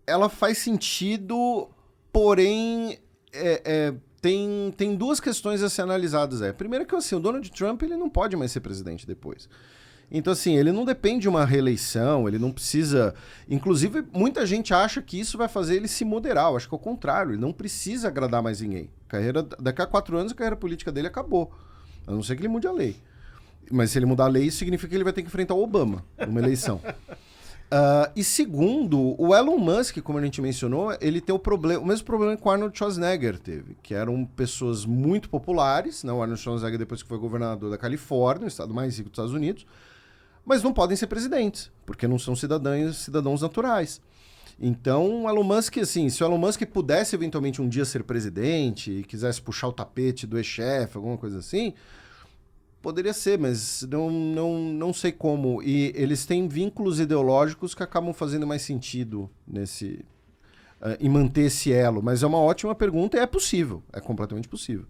Ela faz sentido, porém... Tem duas questões a ser analisadas. Primeiro que assim, o Donald Trump ele não pode mais ser presidente depois. Então, assim, ele não depende de uma reeleição, ele não precisa... Inclusive, muita gente acha que isso vai fazer ele se moderar. Eu acho que é o contrário, ele não precisa agradar mais ninguém. Daqui a 4 anos, a carreira política dele acabou. A não ser que ele mude a lei. Mas se ele mudar a lei, isso significa que ele vai ter que enfrentar o Obama numa eleição. E segundo, o Elon Musk, como a gente mencionou, ele tem o mesmo problema que o Arnold Schwarzenegger teve, que eram pessoas muito populares, né? O Arnold Schwarzenegger, depois que foi governador da Califórnia, o estado mais rico dos Estados Unidos, mas não podem ser presidentes, porque não são cidadãos naturais. Então, o Elon Musk, assim, se o Elon Musk pudesse eventualmente um dia ser presidente e quisesse puxar o tapete do ex-chefe, alguma coisa assim, poderia ser, mas não sei como. E eles têm vínculos ideológicos que acabam fazendo mais sentido em manter esse elo. Mas é uma ótima pergunta e é possível, é completamente possível.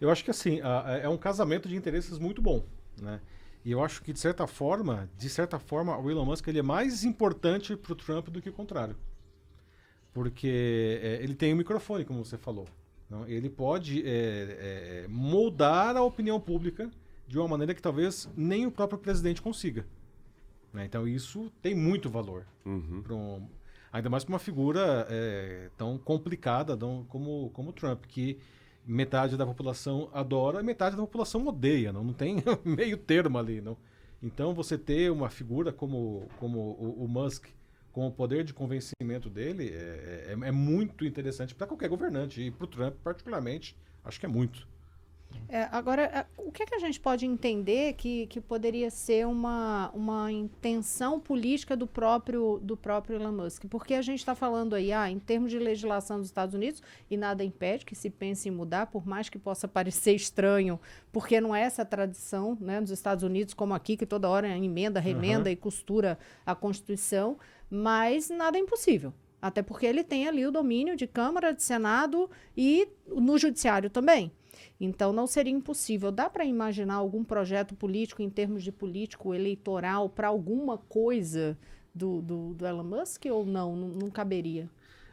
Eu acho que assim, é um casamento de interesses muito bom, né? E eu acho que, de certa forma, o Elon Musk ele é mais importante para o Trump do que o contrário. Porque ele tem um microfone, como você falou. Não? Ele pode moldar a opinião pública de uma maneira que talvez nem o próprio presidente consiga. Né? Então isso tem muito valor. Ainda mais para uma figura tão complicada como o Trump, que metade da população adora e metade da população odeia. Não tem meio termo ali. Não? Então você ter uma figura como o Musk, com o poder de convencimento dele, é muito interessante para qualquer governante. E para o Trump, particularmente, acho que é muito. Agora, o que a gente pode entender que poderia ser uma intenção política do próprio Elon Musk? Porque a gente está falando aí, em termos de legislação dos Estados Unidos, e nada impede que se pense em mudar, por mais que possa parecer estranho, porque não é essa tradição, né, nos Estados Unidos, como aqui, que toda hora emenda, remenda e costura a Constituição, mas nada é impossível. Até porque ele tem ali o domínio de Câmara, de Senado e no Judiciário também. Então, não seria impossível. Dá para imaginar algum projeto político, em termos de político eleitoral, para alguma coisa do Elon Musk ou não caberia?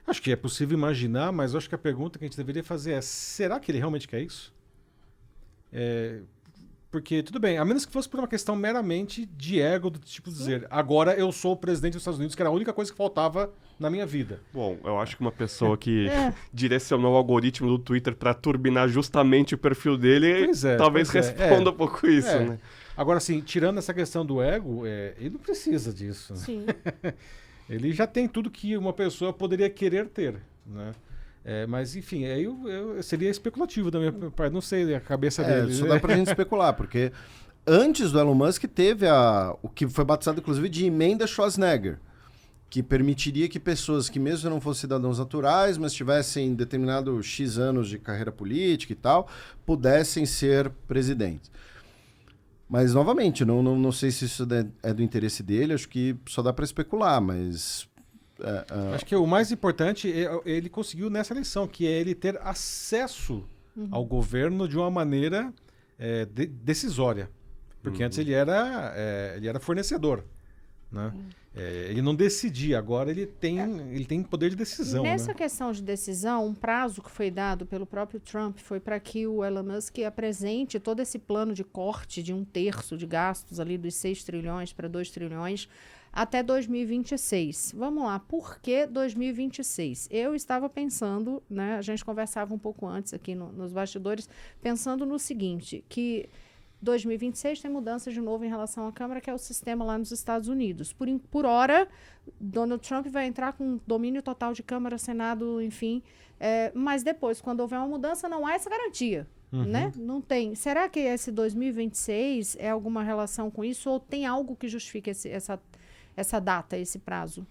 Acho que é possível imaginar, mas eu acho que a pergunta que a gente deveria fazer é: será que ele realmente quer isso? Porque, tudo bem, a menos que fosse por uma questão meramente de ego, do tipo dizer, agora eu sou o presidente dos Estados Unidos, que era a única coisa que faltava na minha vida. Bom, eu acho que uma pessoa que direcionou o algoritmo do Twitter para turbinar justamente o perfil dele, talvez responda um pouco isso, né? Agora, assim, tirando essa questão do ego, ele não precisa disso. Sim. Ele já tem tudo que uma pessoa poderia querer ter, né? Mas, enfim, aí seria especulativo da minha parte. Não sei a cabeça dele. Isso dá pra gente especular, porque antes do Elon Musk teve o que foi batizado, inclusive, de emenda Schwarzenegger, que permitiria que pessoas que mesmo não fossem cidadãos naturais, mas tivessem determinado X anos de carreira política e tal, pudessem ser presidentes. Mas, novamente, não sei se isso é do interesse dele, acho que só dá para especular, mas... Acho que o mais importante ele conseguiu nessa eleição, que é ele ter acesso ao governo de uma maneira decisória. Porque antes ele era fornecedor, né? Ele não decidia, agora ele tem poder de decisão. Nessa né? questão de decisão, um prazo que foi dado pelo próprio Trump foi para que o Elon Musk apresente todo esse plano de corte de 1/3 de gastos ali dos 6 trilhões para 2 trilhões até 2026. Vamos lá, por que 2026? Eu estava pensando, né, a gente conversava um pouco antes aqui nos bastidores, pensando no seguinte, que 2026 tem mudança de novo em relação à Câmara, que é o sistema lá nos Estados Unidos. Por hora, Donald Trump vai entrar com domínio total de Câmara, Senado, enfim. Mas depois, quando houver uma mudança, não há essa garantia. Né? Não tem. Será que esse 2026 é alguma relação com isso? Ou tem algo que justifique essa data, esse prazo?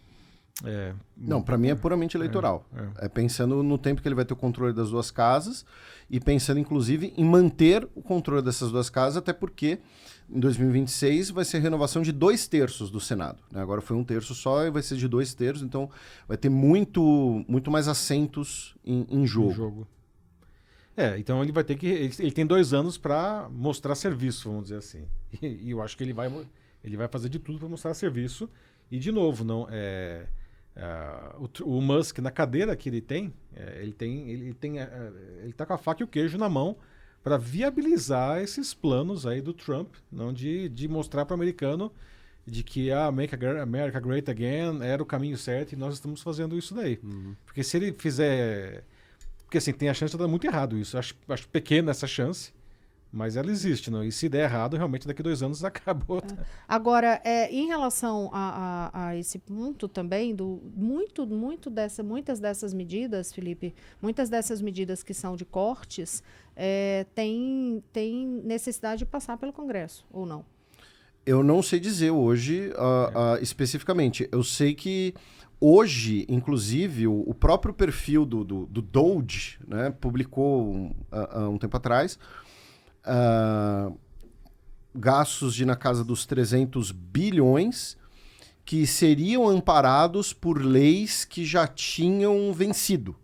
Não, para mim é puramente eleitoral. É pensando no tempo que ele vai ter o controle das duas casas e pensando, inclusive, em manter o controle dessas duas casas, até porque em 2026 vai ser renovação de 2/3 do Senado. Né? Agora foi 1/3 só e vai ser de 2/3, então vai ter muito mais assentos em jogo. Então ele vai ter que... Ele tem 2 anos para mostrar serviço, vamos dizer assim. E eu acho que ele vai fazer de tudo para mostrar serviço. E, de novo, não... o Musk, na cadeira que ele tá com a faca e o queijo na mão para viabilizar esses planos aí do Trump, não de mostrar para o americano de que a Make America Great Again era o caminho certo e nós estamos fazendo isso daí. Porque se ele fizer... Porque assim, tem a chance de dar muito errado isso. Acho pequena essa chance, mas ela existe, não? E se der errado, realmente daqui 2 anos acabou. Agora, em relação a esse ponto também, muitas dessas medidas, Felipe, muitas dessas medidas que são de cortes, tem necessidade de passar pelo Congresso, ou não? Eu não sei dizer hoje especificamente. Eu sei que hoje, inclusive, o próprio perfil do Doge, né, publicou há um tempo atrás gastos na casa dos 300 bilhões que seriam amparados por leis que já tinham vencido.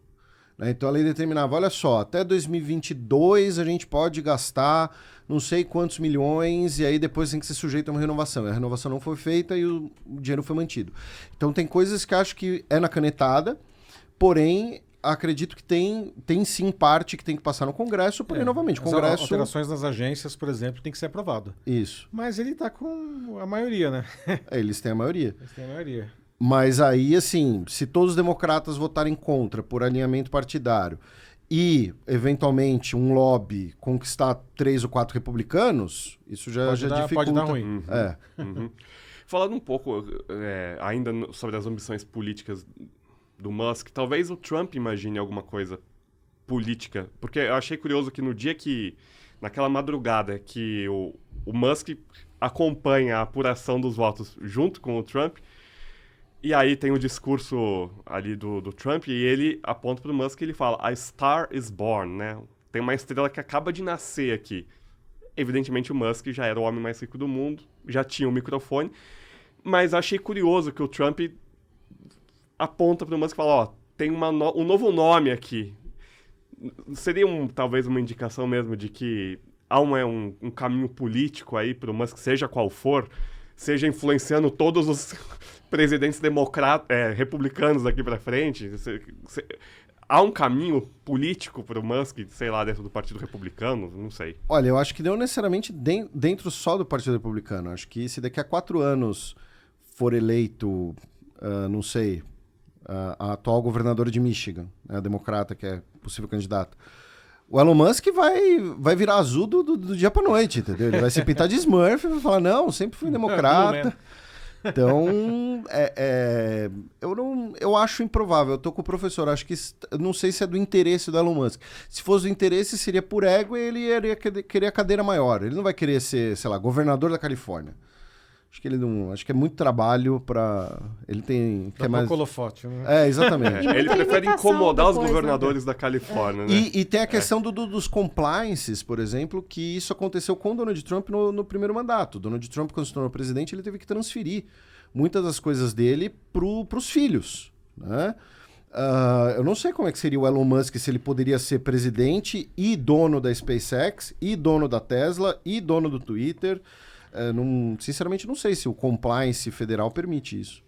Né? Então a lei determinava, olha só, até 2022 a gente pode gastar não sei quantos milhões e aí depois tem que ser sujeito a uma renovação. E a renovação não foi feita e o dinheiro foi mantido. Então tem coisas que acho que é na canetada, porém acredito que tem sim parte que tem que passar no Congresso, porém novamente, o Congresso... As alterações nas agências, por exemplo, tem que ser aprovado. Isso. Mas ele está com a maioria, né? Eles têm a maioria. Eles têm a maioria. Mas aí, assim, se todos os democratas votarem contra por alinhamento partidário e, eventualmente, um lobby conquistar 3 ou 4 republicanos, isso já dificulta. Pode dar ruim. Falando um pouco ainda sobre as ambições políticas do Musk, talvez o Trump imagine alguma coisa política, porque eu achei curioso que no dia que, naquela madrugada que o Musk acompanha a apuração dos votos junto com o Trump, e aí tem o discurso ali do Trump, e ele aponta para o Musk e ele fala, a star is born, né? Tem uma estrela que acaba de nascer aqui. Evidentemente o Musk já era o homem mais rico do mundo, já tinha um microfone, mas achei curioso que o Trump aponta para o Musk e fala, ó, tem um novo nome aqui. Seria talvez uma indicação mesmo de que há um caminho político aí para o Musk, seja qual for, seja influenciando todos os presidentes republicanos daqui para frente? Há um caminho político para o Musk, sei lá, dentro do Partido Republicano? Não sei. Olha, eu acho que não necessariamente dentro só do Partido Republicano. Acho que se daqui a 4 anos for eleito, não sei, a atual governadora de Michigan, a democrata, que é possível candidato, o Elon Musk vai virar azul do dia para noite, entendeu? Ele vai se pintar de Smurf e vai falar, não, sempre fui democrata. Então, eu acho improvável. Eu tô com o professor, acho que não sei se é do interesse do Elon Musk. Se fosse do interesse, seria por ego e ele iria querer a cadeira maior. Ele não vai querer ser, sei lá, governador da Califórnia. Acho que é muito trabalho para ele tem quer mais holofote, né? Exatamente. Ele prefere incomodar os governadores da Califórnia, né? E tem a questão dos compliances, por exemplo, que isso aconteceu com o Donald Trump no primeiro mandato. O Donald Trump, quando se tornou presidente, ele teve que transferir muitas das coisas dele para os filhos, né? Eu não sei como é que seria o Elon Musk se ele poderia ser presidente e dono da SpaceX, e dono da Tesla, e dono do Twitter. Sinceramente, não sei se o compliance federal permite isso.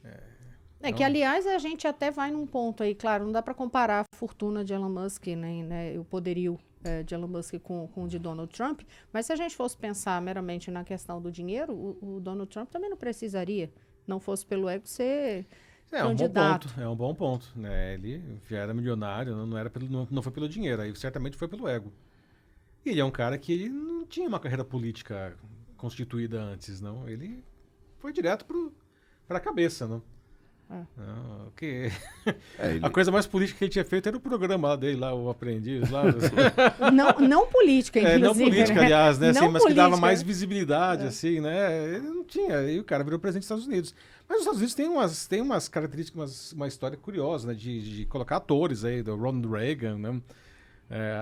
Que, aliás, a gente até vai num ponto aí, claro, não dá para comparar a fortuna de Elon Musk, né, o poderio de Elon Musk com o de Donald Trump, mas se a gente fosse pensar meramente na questão do dinheiro, o Donald Trump também não precisaria, não fosse pelo ego, ser candidato. É um bom ponto, né? Ele já era milionário, não foi pelo dinheiro, aí certamente foi pelo ego. E ele é um cara que ele não tinha uma carreira política constituída antes, não. Ele foi direto para a cabeça, não. Não, okay. A coisa mais política que ele tinha feito era o programa lá dele, lá, o Aprendiz. Lá, não política, inclusive. Não política, aliás, né? Assim, mas política, que dava mais visibilidade, assim, né? Ele não tinha. E o cara virou presidente dos Estados Unidos. Mas os Estados Unidos tem umas características, uma história curiosa, né? De colocar atores aí, do Ronald Reagan, né?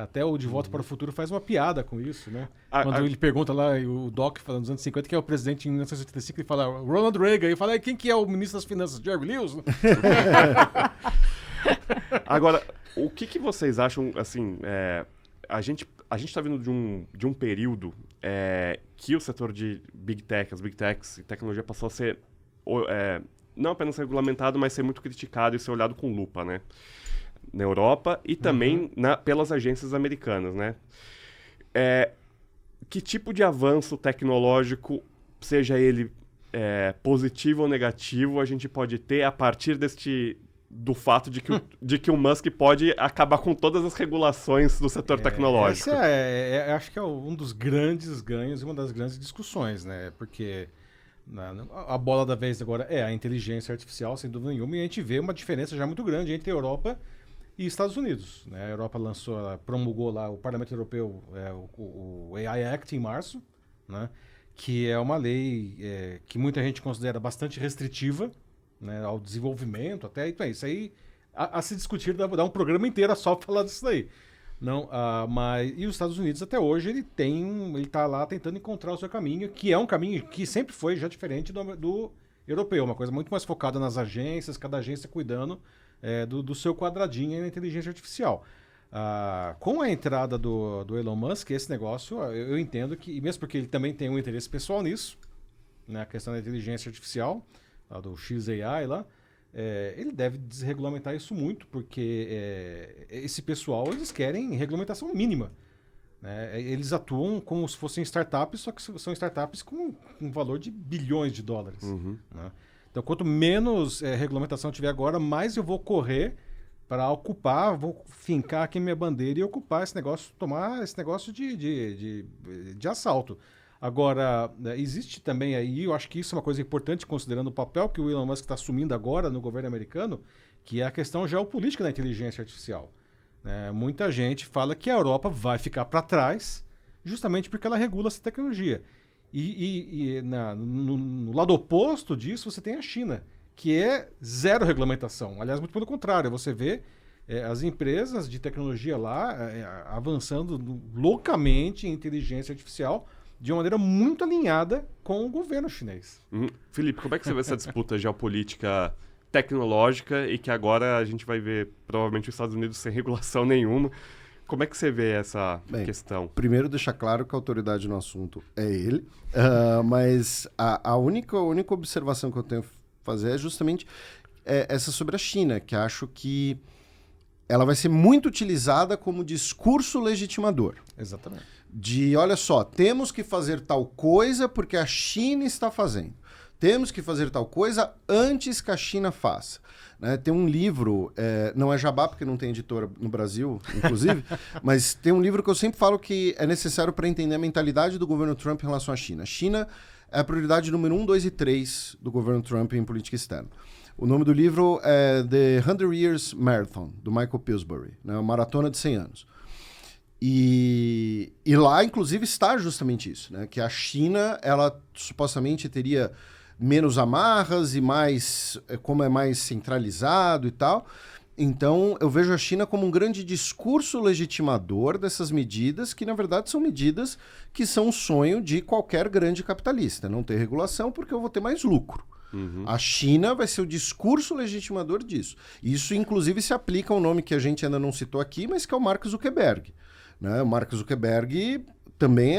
Até o De Volta para o Futuro faz uma piada com isso, né? Quando ele pergunta lá, o Doc falando nos anos 50, que é o presidente em 1985, ele fala Ronald Reagan, e fala, quem que é o ministro das Finanças? Jerry Lewis? Agora, o que vocês acham, assim, a gente está vindo de um período que o setor de Big Tech, as Big Techs e tecnologia passou a ser não apenas regulamentado, mas ser muito criticado e ser olhado com lupa, né? Na Europa e também pelas agências americanas, né? Que tipo de avanço tecnológico, seja ele positivo ou negativo, a gente pode ter a partir do fato de que o Musk pode acabar com todas as regulações do setor tecnológico? Acho que é um dos grandes ganhos e uma das grandes discussões, né? Porque a bola da vez agora é a inteligência artificial, sem dúvida nenhuma, e a gente vê uma diferença já muito grande entre a Europa e Estados Unidos, né? A Europa promulgou lá, o Parlamento Europeu, o AI Act em março, né? Que é uma lei que muita gente considera bastante restritiva, né? Ao desenvolvimento, até então, isso aí a se discutir, dá um programa inteiro só para falar disso daí. E os Estados Unidos até hoje ele está lá tentando encontrar o seu caminho, que é um caminho que sempre foi já diferente do europeu, uma coisa muito mais focada nas agências, cada agência cuidando do seu quadradinho na inteligência artificial. Com a entrada do Elon Musk, esse negócio, eu entendo que, e mesmo porque ele também tem um interesse pessoal nisso, né, a questão da inteligência artificial, do XAI lá, ele deve desregulamentar isso muito, porque esse pessoal, eles querem regulamentação mínima. Né? Eles atuam como se fossem startups, só que são startups com um valor de bilhões de dólares. Né? Então, quanto menos regulamentação tiver agora, mais eu vou correr para vou fincar aqui minha bandeira e ocupar esse negócio, tomar esse negócio de assalto. Agora, existe também aí, eu acho que isso é uma coisa importante, considerando o papel que o Elon Musk está assumindo agora no governo americano, que é a questão geopolítica da inteligência artificial. Muita gente fala que a Europa vai ficar para trás, justamente porque ela regula essa tecnologia. No lado oposto disso, você tem a China, que é zero regulamentação. Aliás, muito pelo contrário, você vê as empresas de tecnologia lá avançando loucamente em inteligência artificial de uma maneira muito alinhada com o governo chinês. Felipe, como é que você vê essa disputa geopolítica tecnológica e que agora a gente vai ver provavelmente os Estados Unidos sem regulação nenhuma. Como é que você vê essa questão? Primeiro, deixar claro que a autoridade no assunto é ele, mas a única observação que eu tenho a fazer é justamente essa sobre a China, que acho que ela vai ser muito utilizada como discurso legitimador. Exatamente. Olha só, temos que fazer tal coisa porque a China está fazendo. Temos que fazer tal coisa antes que a China faça. Né? Tem um livro, não é jabá porque não tem editora no Brasil, inclusive, mas tem um livro que eu sempre falo que é necessário para entender a mentalidade do governo Trump em relação à China. A China é a prioridade número 1, 2 e 3 do governo Trump em política externa. O nome do livro é The 100 Years Marathon, do Michael Pillsbury, né? Uma maratona de 100 anos. E lá, inclusive, está justamente isso, né? Que a China, ela supostamente teria menos amarras e mais, como é mais centralizado e tal. Então, eu vejo a China como um grande discurso legitimador dessas medidas, que, na verdade, são medidas que são um sonho de qualquer grande capitalista. Não ter regulação porque eu vou ter mais lucro. Uhum. A China vai ser o discurso legitimador disso. Isso, inclusive, se aplica a um nome que a gente ainda não citou aqui, mas que é o Mark Zuckerberg. Né? O Mark Zuckerberg também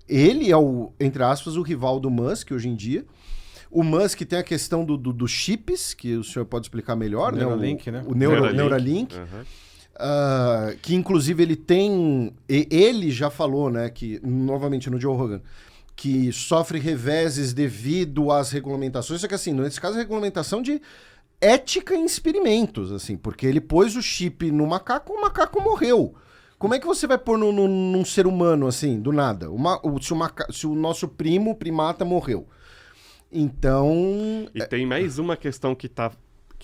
ele é o, entre aspas, o rival do Musk hoje em dia. O Musk tem a questão dos chips, que o senhor pode explicar melhor, Neuralink, né? O Neuralink. Uhum. Que inclusive ele já falou, né, que, novamente no Joe Rogan, que sofre reveses devido às regulamentações, só que assim, nesse caso a regulamentação de ética em experimentos, assim, porque ele pôs o chip no macaco, o macaco morreu. Como é que você vai pôr num ser humano, assim, do nada? Se o nosso primata morreu. Então... E tem mais uma questão que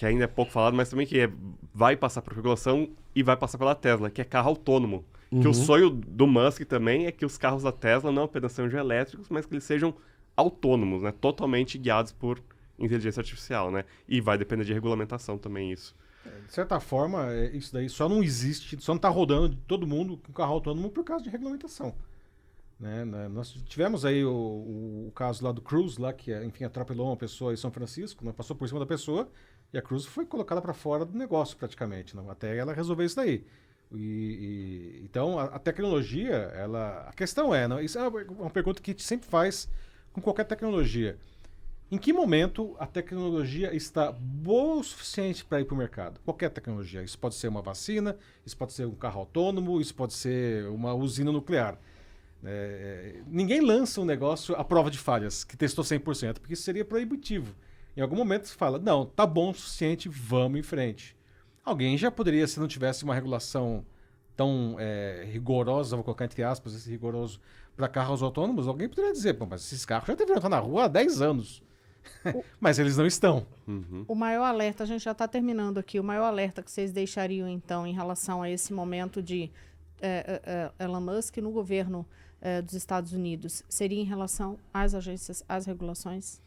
ainda é pouco falado, mas também que vai passar por regulação e vai passar pela Tesla, que é carro autônomo. Uhum. Que o sonho do Musk também é que os carros da Tesla não apenas sejam elétricos, mas que eles sejam autônomos, né? Totalmente guiados por inteligência artificial, né? E vai depender de regulamentação também isso. De certa forma, isso daí só não existe, só não está rodando de todo mundo com carro autônomo por causa de regulamentação. Né? Nós tivemos aí o caso lá do Cruise, lá, que enfim, atropelou uma pessoa em São Francisco, né? Passou por cima da pessoa e a Cruise foi colocada para fora do negócio praticamente, né? Até ela resolver isso daí. Então, a tecnologia, a questão isso é uma pergunta que a gente sempre faz com qualquer tecnologia. Em que momento a tecnologia está boa o suficiente para ir para o mercado? Qualquer tecnologia. Isso pode ser uma vacina, isso pode ser um carro autônomo, isso pode ser uma usina nuclear. Ninguém lança um negócio à prova de falhas, que testou 100%, porque isso seria proibitivo. Em algum momento você fala, não, tá bom o suficiente, vamos em frente. Alguém já poderia, se não tivesse uma regulação tão rigorosa, vou colocar entre aspas esse rigoroso, para carros autônomos, alguém poderia dizer, pô, mas esses carros já deveriam estar na rua há 10 anos. Mas eles não estão. Uhum. O maior alerta, a gente já está terminando aqui, o maior alerta que vocês deixariam, então, em relação a esse momento de Elon Musk no governo dos Estados Unidos, seria em relação às agências, às regulações?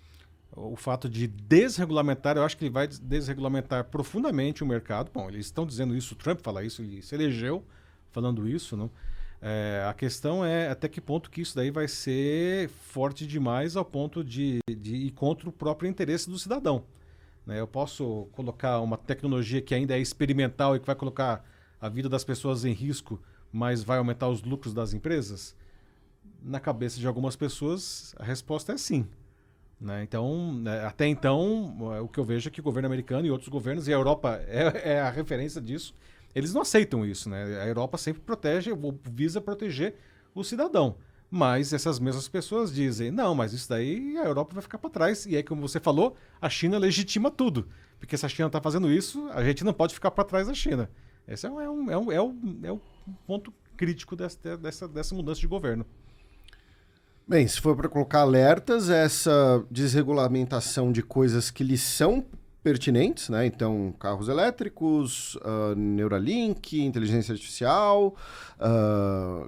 O fato de desregulamentar, eu acho que ele vai desregulamentar profundamente o mercado. Bom, eles estão dizendo isso, o Trump fala isso, ele se elegeu falando isso, não? A questão é até que ponto que isso daí vai ser forte demais ao ponto de ir contra o próprio interesse do cidadão. Né? Eu posso colocar uma tecnologia que ainda é experimental e que vai colocar a vida das pessoas em risco, mas vai aumentar os lucros das empresas? Na cabeça de algumas pessoas, a resposta é sim. Né? Então, até então, o que eu vejo é que o governo americano e outros governos, e a Europa é a referência disso, eles não aceitam isso. Né? A Europa sempre visa proteger o cidadão. Mas essas mesmas pessoas dizem, não, mas isso daí a Europa vai ficar para trás. E aí, como você falou, a China legitima tudo. Porque se a China está fazendo isso, a gente não pode ficar para trás da China. Esse é o ponto crítico dessa mudança de governo. Bem, se for para colocar alertas, essa desregulamentação de coisas que lhes são pertinentes, né? Então, carros elétricos, Neuralink, inteligência artificial,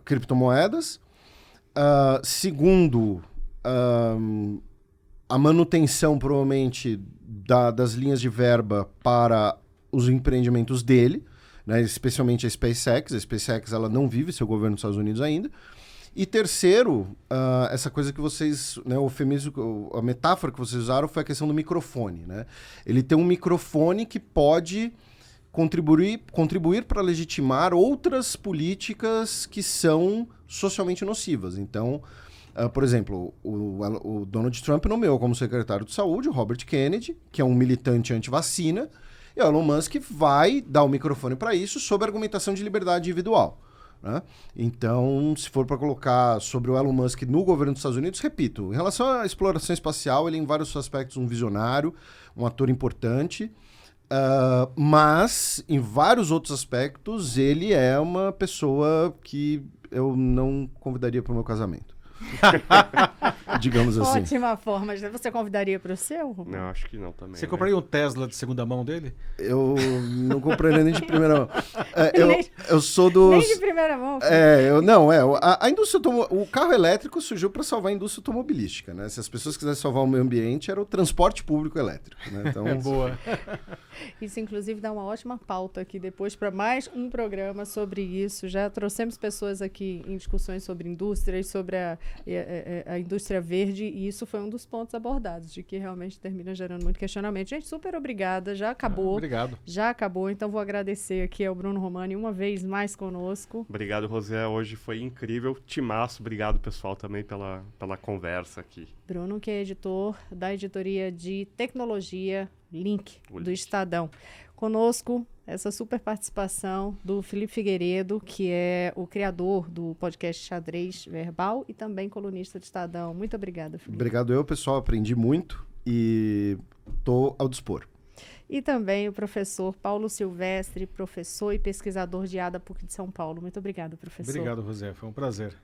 criptomoedas. Segundo, a manutenção, provavelmente, das linhas de verba para os empreendimentos dele, né? Especialmente a SpaceX. A SpaceX ela não vive seu governo nos Estados Unidos ainda. E terceiro, essa coisa que vocês, né, o eufemismo, a metáfora que vocês usaram foi a questão do microfone, né? Ele tem um microfone que pode contribuir para legitimar outras políticas que são socialmente nocivas. Então, por exemplo, o Donald Trump nomeou como secretário de saúde o Robert Kennedy, que é um militante anti-vacina, e o Elon Musk vai dar o microfone para isso sob a argumentação de liberdade individual. Né? Então, se for para colocar sobre o Elon Musk no governo dos Estados Unidos, repito, em relação à exploração espacial, ele é em vários aspectos um visionário, um ator importante, mas em vários outros aspectos ele é uma pessoa que eu não convidaria para o meu casamento. Digamos assim. Ótima forma. Você convidaria para o seu? Não, acho que não também. Você compraria um Tesla de segunda mão dele? Eu não compraria nem de primeira mão. Eu sou dos... Nem de primeira mão. A indústria o carro elétrico surgiu para salvar a indústria automobilística, né? Se as pessoas quisessem salvar o meio ambiente, era o transporte público elétrico, né? Então, boa. Isso, inclusive, dá uma ótima pauta aqui depois para mais um programa sobre isso. Já trouxemos pessoas aqui em discussões sobre indústrias, sobre a indústria verde, e isso foi um dos pontos abordados, de que realmente termina gerando muito questionamento. Gente, super obrigada, já acabou. Obrigado. Já acabou, então vou agradecer aqui ao Bruno Romani uma vez mais conosco. Obrigado, Rosé, hoje foi incrível, timaço, obrigado pessoal também pela conversa aqui. Bruno, que é editor da editoria de tecnologia Link, do Estadão. Conosco, essa super participação do Felipe Figueiredo, que é o criador do podcast Xadrez Verbal e também colunista do Estadão. Muito obrigada, Felipe. Obrigado pessoal, aprendi muito e estou ao dispor. E também o professor Paulo Silvestre, professor e pesquisador de ADA PUC de São Paulo. Muito obrigada, professor. Obrigado, Rosé, foi um prazer.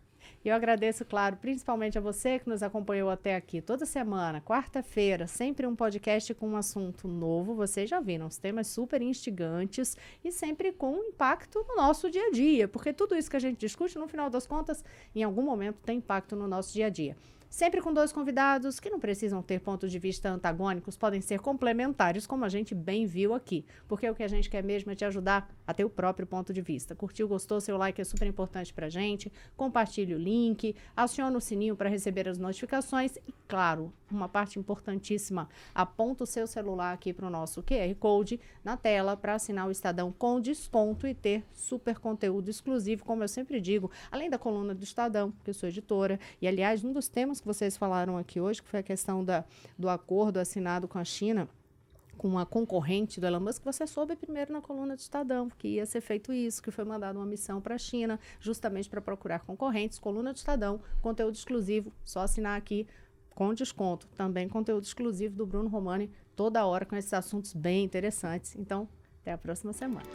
E eu agradeço, claro, principalmente a você que nos acompanhou até aqui. Toda semana, quarta-feira, sempre um podcast com um assunto novo. Vocês já viram, os temas super instigantes e sempre com impacto no nosso dia a dia. Porque tudo isso que a gente discute, no final das contas, em algum momento tem impacto no nosso dia a dia. Sempre com 2 convidados que não precisam ter pontos de vista antagônicos, podem ser complementares, como a gente bem viu aqui. Porque o que a gente quer mesmo é te ajudar a ter o próprio ponto de vista. Curtiu, gostou? Seu like é super importante pra gente. Compartilhe o link, aciona o sininho para receber as notificações e, claro, uma parte importantíssima, aponta o seu celular aqui para o nosso QR Code na tela para assinar o Estadão com desconto e ter super conteúdo exclusivo, como eu sempre digo, além da coluna do Estadão, que eu sou editora. E, aliás, um dos temas que vocês falaram aqui hoje, que foi a questão do acordo assinado com a China, com a concorrente do Elon Musk, você soube primeiro na coluna do Estadão que ia ser feito isso, que foi mandada uma missão para a China, justamente para procurar concorrentes. Coluna do Estadão, conteúdo exclusivo, só assinar aqui com desconto. Também conteúdo exclusivo do Bruno Romani, toda hora com esses assuntos bem interessantes. Então, até a próxima semana.